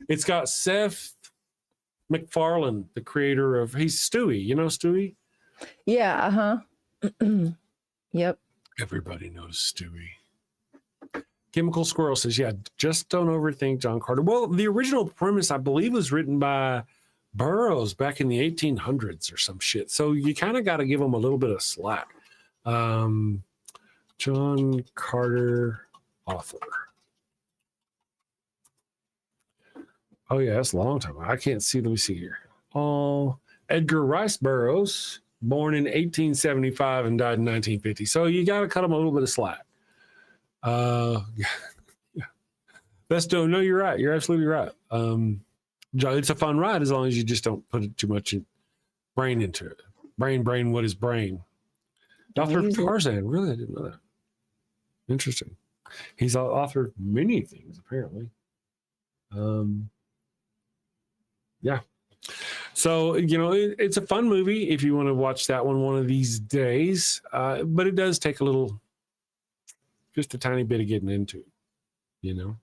It's got Seth MacFarlane, the creator of. He's Stewie. You know Stewie? Yeah. Yep. Everybody knows Stewie. Chemical Squirrel says, yeah, just don't overthink John Carter. Well, the original premise, I believe, was written by Burroughs back in the 1800s or some shit. So you kind of got to give him a little bit of slack. John Carter, author. Oh, yeah, that's a long time. I can't see. Let me see here. Oh, Edgar Rice Burroughs, born in 1875 and died in 1950. So you got to cut him a little bit of slack. No, you're right. You're absolutely right. It's a fun ride as long as you just don't put too much brain into it. Brain, what is brain? Author of Tarzan. Really? I didn't know that. Interesting. He's authored many things, apparently. Yeah. So, you know, it's a fun movie if you want to watch that one of these days. But it does take just a tiny bit of getting into, you know.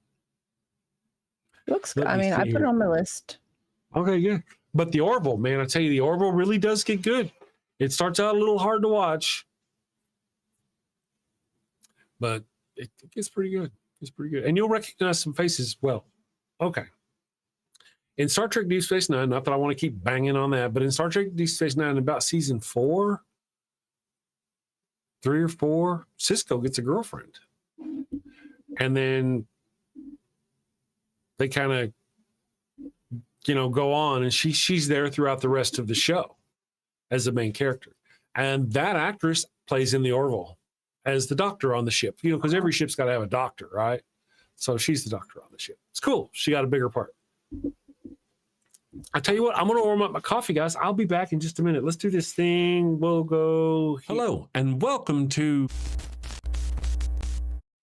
Looks good. I mean, I put it on my list. Okay, yeah. But The Orville, man, I tell you, The Orville really does get good. It starts out a little hard to watch, but it gets pretty good. It's pretty good. And you'll recognize some faces well. Okay. In Star Trek Deep Space Nine, not that I want to keep banging on that, but in Star Trek Deep Space Nine, about season 3 or 4, Cisco gets a girlfriend. And then they kind of, you know, go on, and she's there throughout the rest of the show as the main character. And that actress plays in The Orville as the doctor on the ship, you know, because every ship's got to have a doctor, right? So she's the doctor on the ship. It's cool. She got a bigger part. I tell you what, I'm going to warm up my coffee, guys. I'll be back in just a minute. Let's do this thing. We'll go here. Hello, and welcome to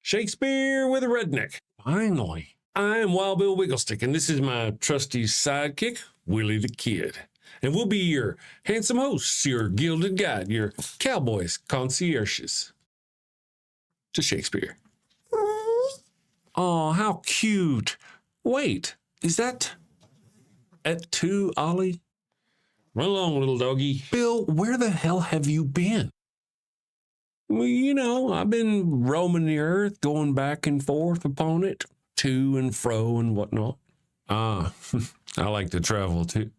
Shakespeare with a Redneck. Finally. I'm Wild Bill Wigglestick, and this is my trusty sidekick, Willie the Kid. And we'll be your handsome hosts, your gilded guide, your cowboys, concierges to Shakespeare. Oh, how cute. Wait, is that at 2, Ollie? Run along, little doggy. Bill, where the hell have you been? Well, you know, I've been roaming the earth, going back and forth upon it, to and fro and whatnot. Ah, I like to travel too.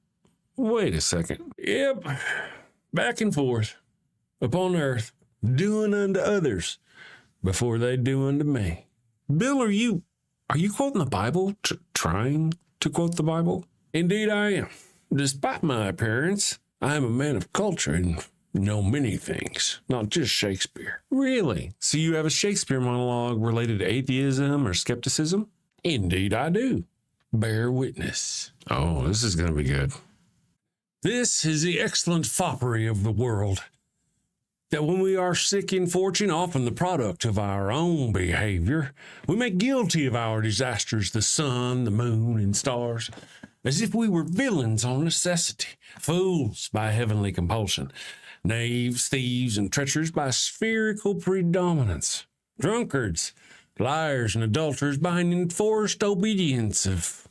Wait a second. Yep, back and forth upon earth, doing unto others before they do unto me. Bill, are you quoting the Bible? Trying to quote the Bible? Indeed I am. Despite my appearance, I am a man of culture and know many things, not just Shakespeare. Really? So you have a Shakespeare monologue related to atheism or skepticism? Indeed I do. Bear witness. Oh, this is going to be good. This is the excellent foppery of the world, that when we are sick in fortune, often the product of our own behavior, we make guilty of our disasters the sun, the moon, and stars, as if we were villains on necessity, fools by heavenly compulsion, knaves, thieves, and treacherous by spherical predominance, drunkards, liars, and adulterers by an enforced obedience of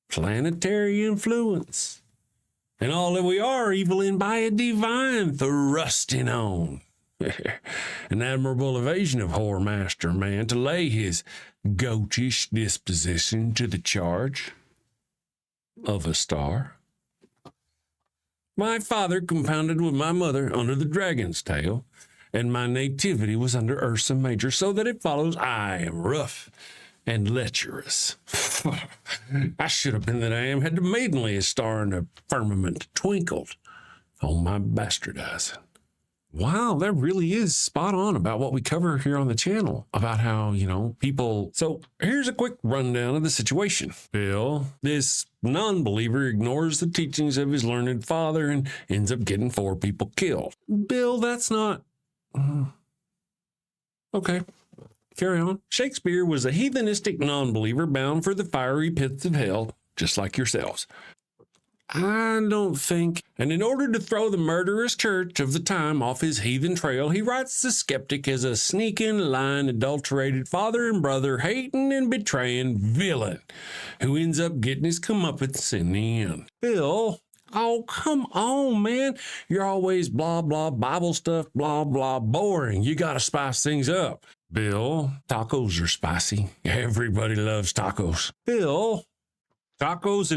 planetary influence. And all that we are evil in by a divine thrusting on. An admirable evasion of whoremaster man to lay his goatish disposition to the charge of a star. My father compounded with my mother under the dragon's tail, and my nativity was under Ursa Major, so that it follows I am rough and lecherous. I should have been that I am, had the maidenliest star in the firmament twinkled on my bastardizing. Wow, that really is spot on about what we cover here on the channel, about how, people... So here's a quick rundown of the situation. Bill, this non-believer, ignores the teachings of his learned father and ends up getting 4 people killed. Bill, that's not... Okay. Carry on. Shakespeare was a heathenistic non-believer bound for the fiery pits of hell, just like yourselves. I don't think. And in order to throw the murderous church of the time off his heathen trail, he writes the skeptic as a sneaking, lying, adulterated father and brother, hating and betraying villain who ends up getting his comeuppance in the end. Bill, oh, come on, man. You're always blah, blah, Bible stuff, blah, blah, boring. You got to spice things up. Bill, tacos are spicy. Everybody loves tacos. Bill, tacos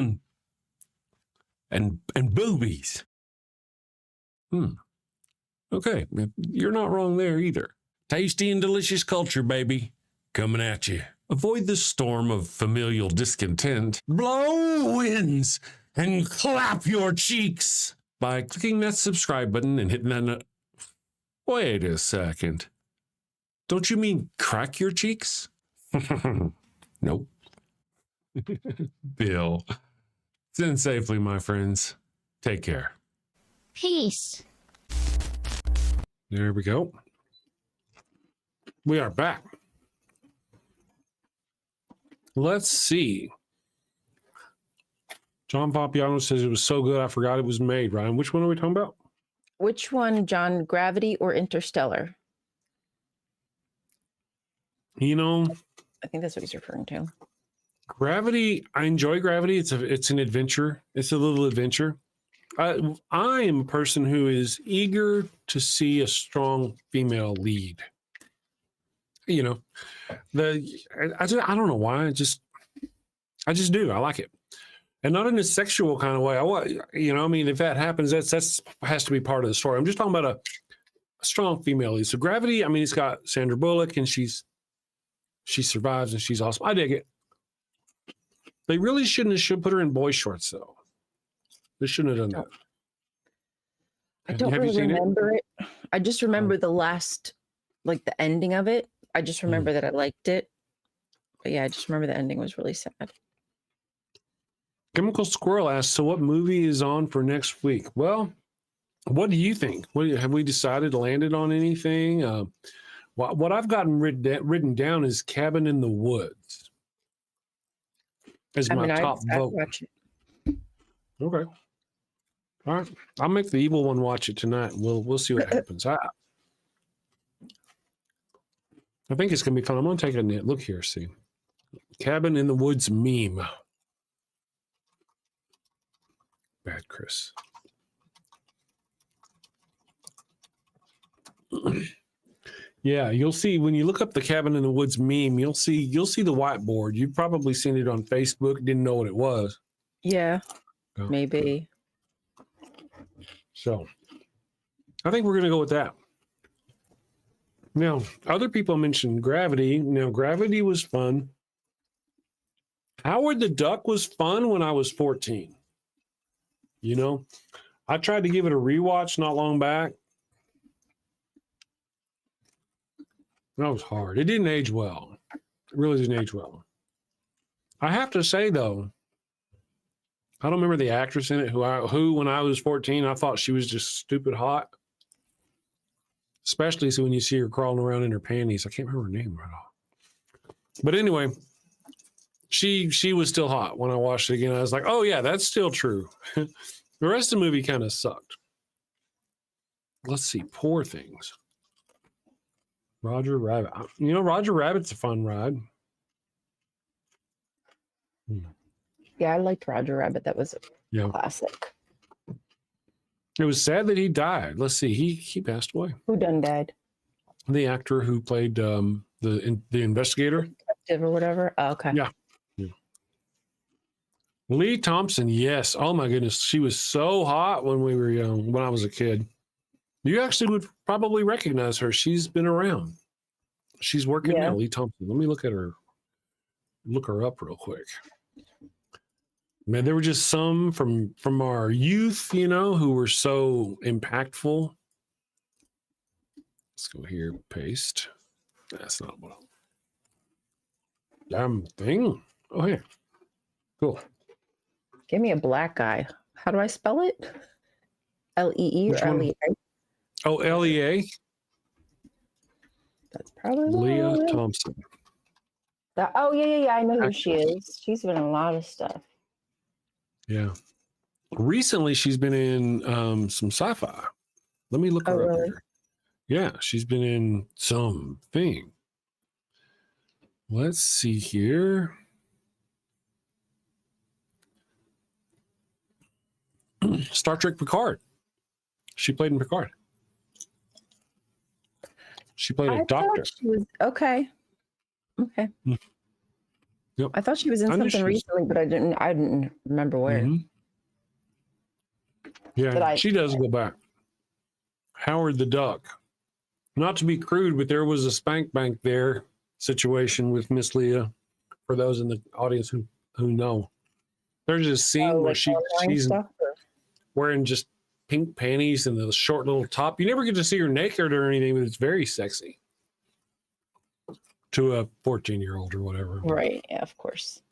and boobies. Okay, you're not wrong there either. Tasty and delicious culture, baby, coming at you. Avoid the storm of familial discontent. Blow winds and clap your cheeks by clicking that subscribe button and hitting that. Wait a second. Don't you mean crack your cheeks? Nope. Bill. Send safely, my friends. Take care. Peace. There we go. We are back. Let's see. John Papiano says it was so good I forgot it was made. Ryan, which one are we talking about? Which one, John? Gravity or Interstellar? I think that's what he's referring to. Gravity, I enjoy Gravity. It's an adventure. It's a little adventure. I am a person who is eager to see a strong female lead. I don't know why. I just do. I like it, and not in a sexual kind of way. If that happens, that's has to be part of the story. I'm just talking about a strong female lead. So Gravity, it's got Sandra Bullock, and she survives, and she's awesome. I dig it. They really should put her in boy shorts, though. They shouldn't have done that. I don't really remember it? I just remember the last, the ending of it. I just remember that I liked it. But yeah, I just remember the ending was really sad. Chemical Squirrel asks, so what movie is on for next week? Well, what do you think? Have we decided, landed on anything? What I've gotten written down is Cabin in the Woods. As my top vote. Watch it. Okay. All right. I'll make the evil one watch it tonight. We'll see what happens. I think it's gonna be fun. I'm gonna take a look here. See, Cabin in the Woods meme. Bad Chris. Yeah, you'll see when you look up the Cabin in the Woods meme, you'll see the whiteboard. You've probably seen it on Facebook, didn't know what it was. Yeah, maybe. So I think we're going to go with that. Now, other people mentioned Gravity. Now, Gravity was fun. Howard the Duck was fun when I was 14. I tried to give it a rewatch not long back. That was hard. It didn't age well. It really didn't age well. I have to say, though, I don't remember the actress in it who when I was 14, I thought she was just stupid hot. Especially so when you see her crawling around in her panties. I can't remember her name right off. But anyway, she was still hot when I watched it again. I was like, oh yeah, that's still true. The rest of the movie kind of sucked. Let's see, Poor Things. Roger Rabbit. You know, Roger Rabbit's a fun ride. Yeah, I liked Roger Rabbit. That was a classic. It was sad that he died. Let's see, he passed away. Who done died? The actor who played the investigator. Detective or whatever. Oh, okay. Yeah. Lee Thompson, yes. Oh my goodness, she was so hot when we were young. When I was a kid, you actually would probably recognize her. She's been around. She's working now. Lee Thompson. Let me look at her. Look her up real quick. Man, there were just some from our youth, you know, who were so impactful. Let's go here. Paste. That's not what. Damn thing. Oh yeah. Cool. Give me a black guy. How do I spell it? L-E-E or L-E-A? Oh, L-E-A. That's probably Leah Thompson. Oh, yeah. I know who she is. She's been in a lot of stuff. Yeah. Recently, she's been in some sci-fi. Let me look her up here. Yeah, she's been in something. Let's see here. Star Trek Picard. She played in Picard. She played a doctor. Okay. Yep. I thought she was in something recently, but I didn't remember where. Mm-hmm. Yeah, she does go back. Howard the Duck. Not to be crude, but there was a spank bank there situation with Miss Leah. For those in the audience who know, there's a scene where she's wearing just pink panties and the short little top. You never get to see her naked or anything, but it's very sexy to a 14-year-old or whatever. Right. Yeah, of course.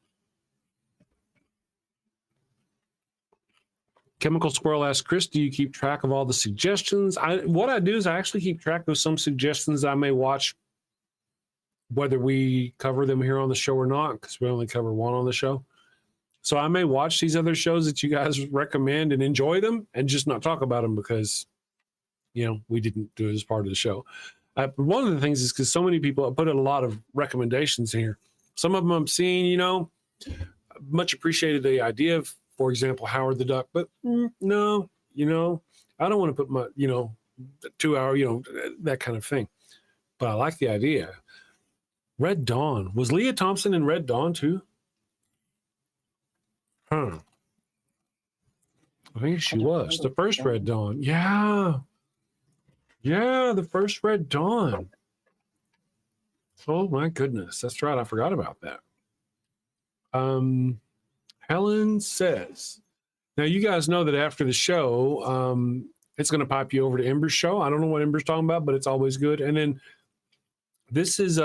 Chemical Squirrel asks, Chris, do you keep track of all the suggestions? What I do is I actually keep track of some suggestions I may watch, whether we cover them here on the show or not, because we only cover one on the show. So I may watch these other shows that you guys recommend and enjoy them and just not talk about them because, you know, we didn't do it as part of the show. One of the things is because so many people put in a lot of recommendations here. Some of them I'm seeing, you know, much appreciated the idea of, for example, Howard the Duck, but no, you know, I don't want to put my, you know, 2 hour, you know, that kind of thing. But I like the idea. Red Dawn. Was Leah Thompson in Red Dawn too? Huh. I think she was. The first Red Dawn. Yeah. Yeah, the first Red Dawn. Oh my goodness. That's right. I forgot about that. Helen says, now you guys know that after the show, it's going to pop you over to Ember's show. I don't know what Ember's talking about, but it's always good. And then this is,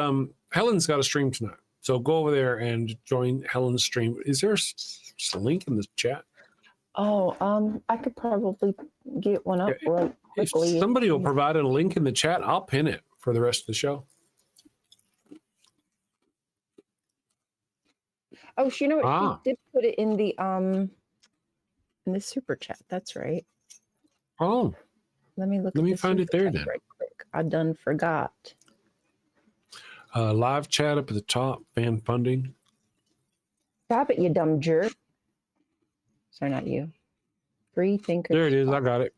Helen's got a stream tonight. So go over there and join Helen's stream. Is there a link in the chat? Oh, I could probably get one up right quickly. If somebody will provide a link in the chat, I'll pin it for the rest of the show. Oh, you know what? She did put it in the super chat. That's right. Oh. Let me look. Let me find it there then. Right quick. I done forgot. Live chat up at the top. Fan funding. Stop it, you dumb jerk. Sorry, not you. Free thinkers. There it is. I got it.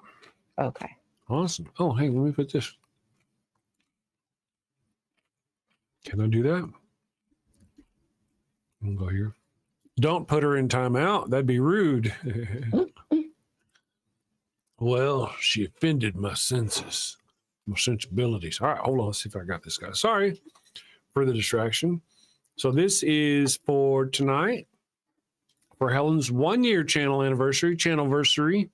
Okay. Awesome. Oh, hey, let me put this. Can I do that? I'll go here. Don't put her in timeout. That'd be rude. Well, she offended my senses, my sensibilities. All right, hold on. Let's see if I got this guy. Sorry for the distraction. So this is for tonight, for Helen's 1-year channel anniversary.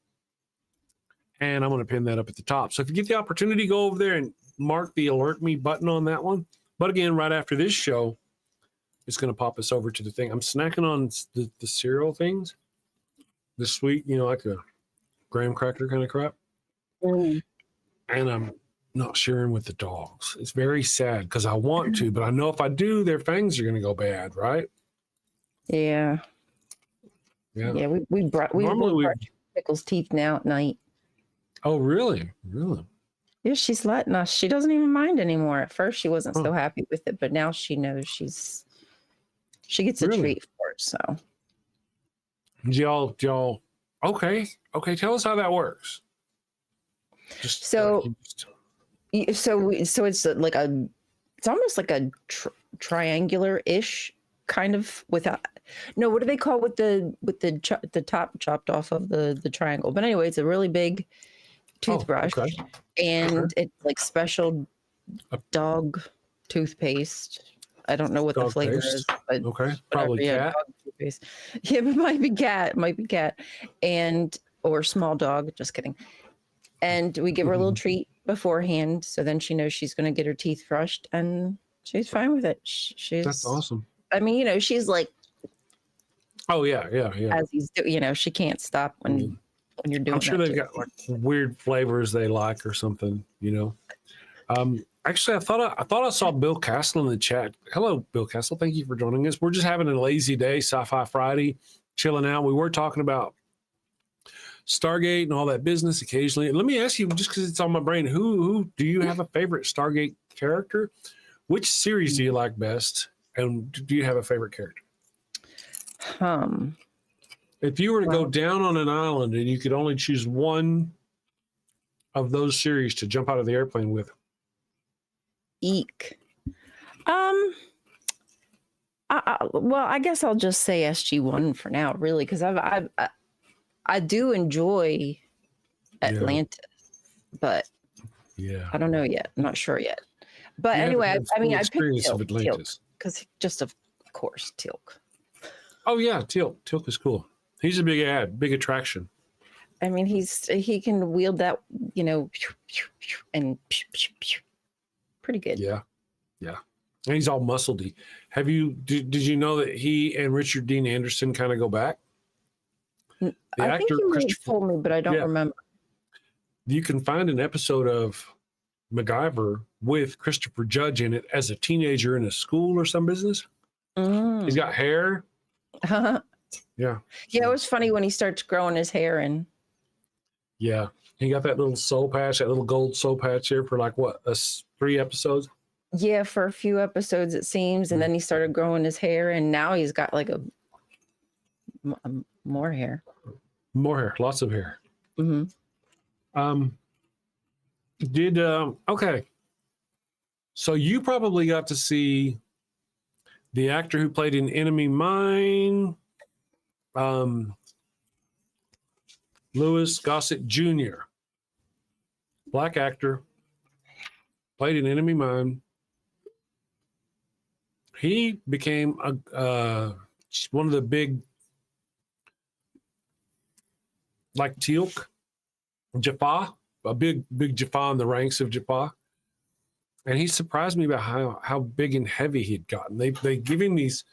And I'm going to pin that up at the top. So if you get the opportunity, go over there and mark the alert me button on that one. But again, right after this show, it's going to pop us over to the thing. I'm snacking on the cereal things. the sweet, like a graham cracker kind of crap. Mm. And I'm not sharing with the dogs. It's very sad because I want to, but I know if I do, their fangs are going to go bad, right? Yeah. Yeah. Yeah. We brought Pickle's teeth now at night. Oh, really? Really? Yeah, she's letting us. She doesn't even mind anymore. At first, she wasn't so happy with it, but now she knows she gets a treat for it. So, y'all. Okay. Tell us how that works. So it's like it's almost like a triangular-ish kind of without. No, what do they call with the top chopped off of the triangle? But anyway, it's a really big toothbrush, and it's like special dog toothpaste. I don't know what the flavor is. But probably cat. Dog toothpaste. Yeah, it might be cat, and or small dog. Just kidding. And we give her a little treat beforehand, so then she knows she's going to get her teeth brushed, and she's fine with it. That's awesome. I mean, she's like, oh yeah. As he's doing, she can't stop when you're doing. I'm sure they've got like weird flavors they like or something. Actually, I thought I saw Bill Castle in the chat. Hello, Bill Castle. Thank you for joining us. We're just having a lazy day, Sci-Fi Friday, chilling out. We were talking about Stargate and all that business occasionally. And let me ask you, just because it's on my brain, who do you have a favorite Stargate character? Which series do you like best? And do you have a favorite character? If you were to go down on an island and you could only choose one of those series to jump out of the airplane with. Eek. Well, I guess I'll just say SG-1 for now, really, because I do enjoy Atlantis, but I don't know yet. I'm not sure yet. But anyway, I picked Teal'c because just of course Teal'c. Oh yeah, Teal'c is cool. He's a big attraction. I mean, he can wield that, and pretty good. Yeah. And he's all muscledy. Did you know that he and Richard Dean Anderson kind of go back? I think you may have told me, but I don't remember. You can find an episode of MacGyver with Christopher Judge in it as a teenager in a school or some business. He's got hair. Yeah, it was funny when he starts growing his hair in. Yeah, he got that little soul patch, that little gold soul patch here for like 3 episodes. Yeah, for a few episodes it seems, and then he started growing his hair, and now he's got like more hair. More hair, lots of hair. Okay. So you probably got to see the actor who played in Enemy Mine, Louis Gossett Jr., black actor, played in Enemy Mine. He became one of the big, like Teal'c, Jaffa, a big Jaffa in the ranks of Jaffa. And he surprised me about how big and heavy he'd gotten. They give him these,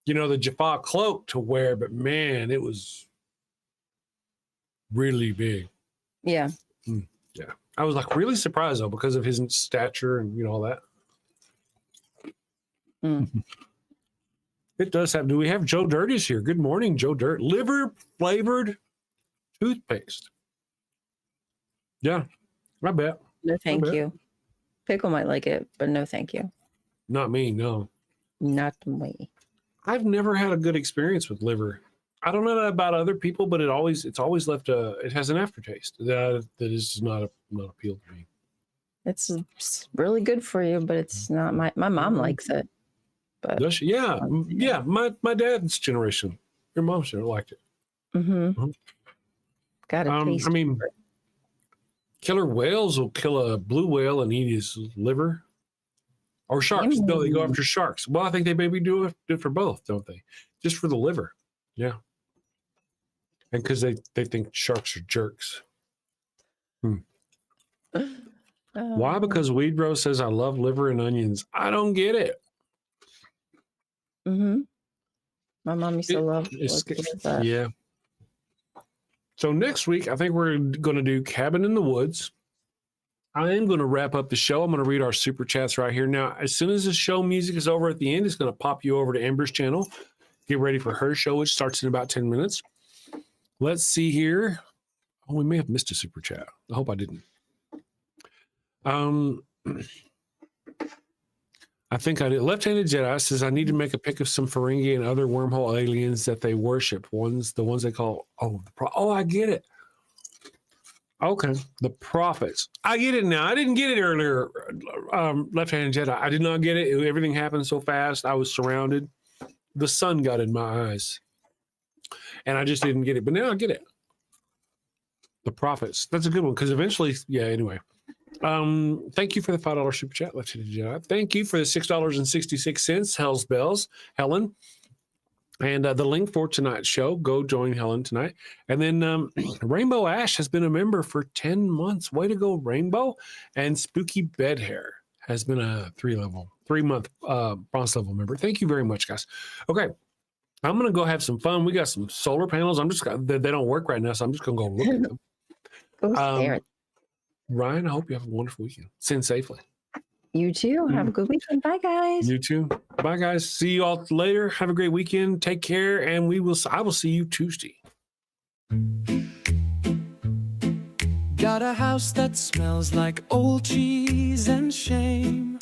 the Jaffa cloak to wear, but man, it was really big. Yeah. Yeah. I was like really surprised though, because of his stature and all that. It does have. Do we have Joe Dirt is here? Good morning, Joe Dirt. Liver flavored toothpaste. Yeah, I bet. No, thank you. Pickle might like it, but no, thank you. Not me, no. Not me. I've never had a good experience with liver. I don't know about other people, but it's always left it has an aftertaste that is not appealed to me. It's really good for you, but it's not my mom likes it. But does she? Yeah. My dad's generation. Your mom should have liked it. Got a taste. I mean, killer whales will kill a blue whale and eat his liver. Or sharks. No, they go after sharks. Well, I think they maybe do it for both, don't they? Just for the liver. Yeah. And because they think sharks are jerks. Why? Because Weed Bro says I love liver and onions. I don't get it. My mom used to love that. Yeah. So next week, I think we're going to do Cabin in the Woods. I am going to wrap up the show. I'm going to read our super chats right here. Now, as soon as the show music is over at the end, it's going to pop you over to Amber's channel. Get ready for her show, which starts in about 10 minutes. Let's see here. Oh, we may have missed a super chat. I hope I didn't. I think I did. Left-handed Jedi says, I need to make a pic of some Ferengi and other wormhole aliens that they worship. The ones they call, I get it. Okay, the prophets. I get it now. I didn't get it earlier. Left-handed Jedi. I did not get it. Everything happened so fast. I was surrounded. The sun got in my eyes. And I just didn't get it. But now I get it. The prophets. That's a good one because eventually, anyway. Thank you for the $5 super chat. Thank you for the $6.66. Hell's Bells, Helen. And the link for tonight's show, go join Helen tonight. And then Rainbow Ash has been a member for 10 months. Way to go, Rainbow. And Spooky Bedhair has been a 3-month bronze level member. Thank you very much, guys. Okay. I'm going to go have some fun. We got some solar panels. They don't work right now, so I'm just going to go look at them. There. Ryan, I hope you have a wonderful weekend. Send safely. You too. Have a good weekend. Bye, guys. You too. Bye, guys. See you all later. Have a great weekend. Take care, and I will see you Tuesday. Got a house that smells like old cheese and shame.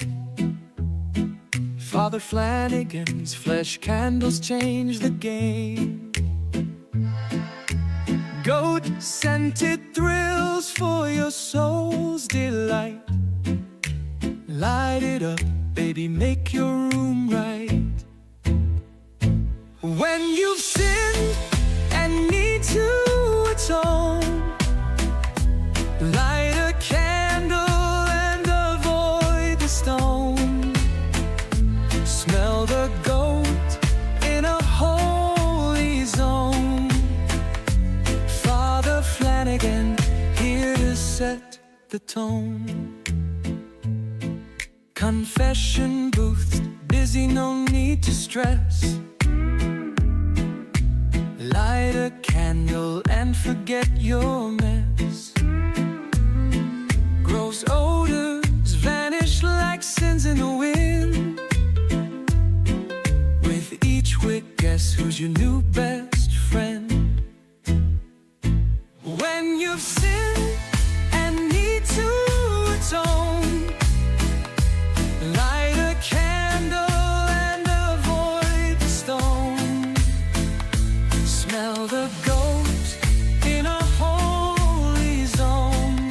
Father Flanagan's flesh candles change the game. Goat-scented thrills for your soul's delight. Light it up, baby, make your room right. When you've sinned and need to atone, light a candle and avoid the stone. Smell the goat in a holy zone. Father Flanagan, here to set the tone. Confession booths, busy, no need to stress. Light a candle and forget your mess. Gross odors vanish like sins in the wind. With each wick, guess who's your new best friend? When you've sinned and need to atone, light a candle and avoid the stone. Smell the goat in a holy zone.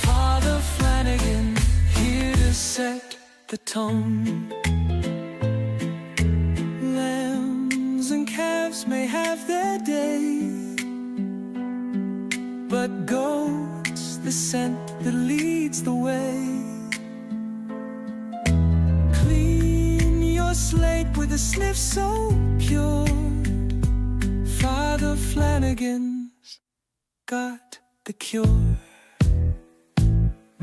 Father Flanagan, here to set the tone. Lambs and calves may have their day, but goat's the scent that leads the way. Slate with a sniff so pure. Father Flanagan's got the cure.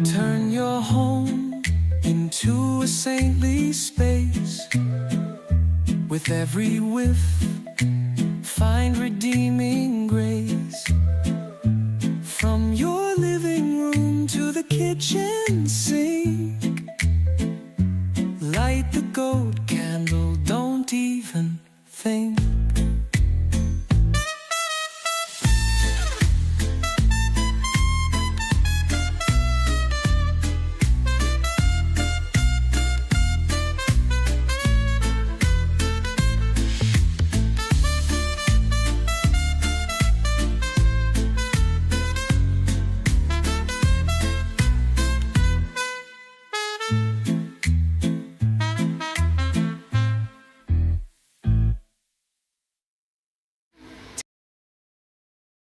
Turn your home into a saintly space. With every whiff, find redeeming grace.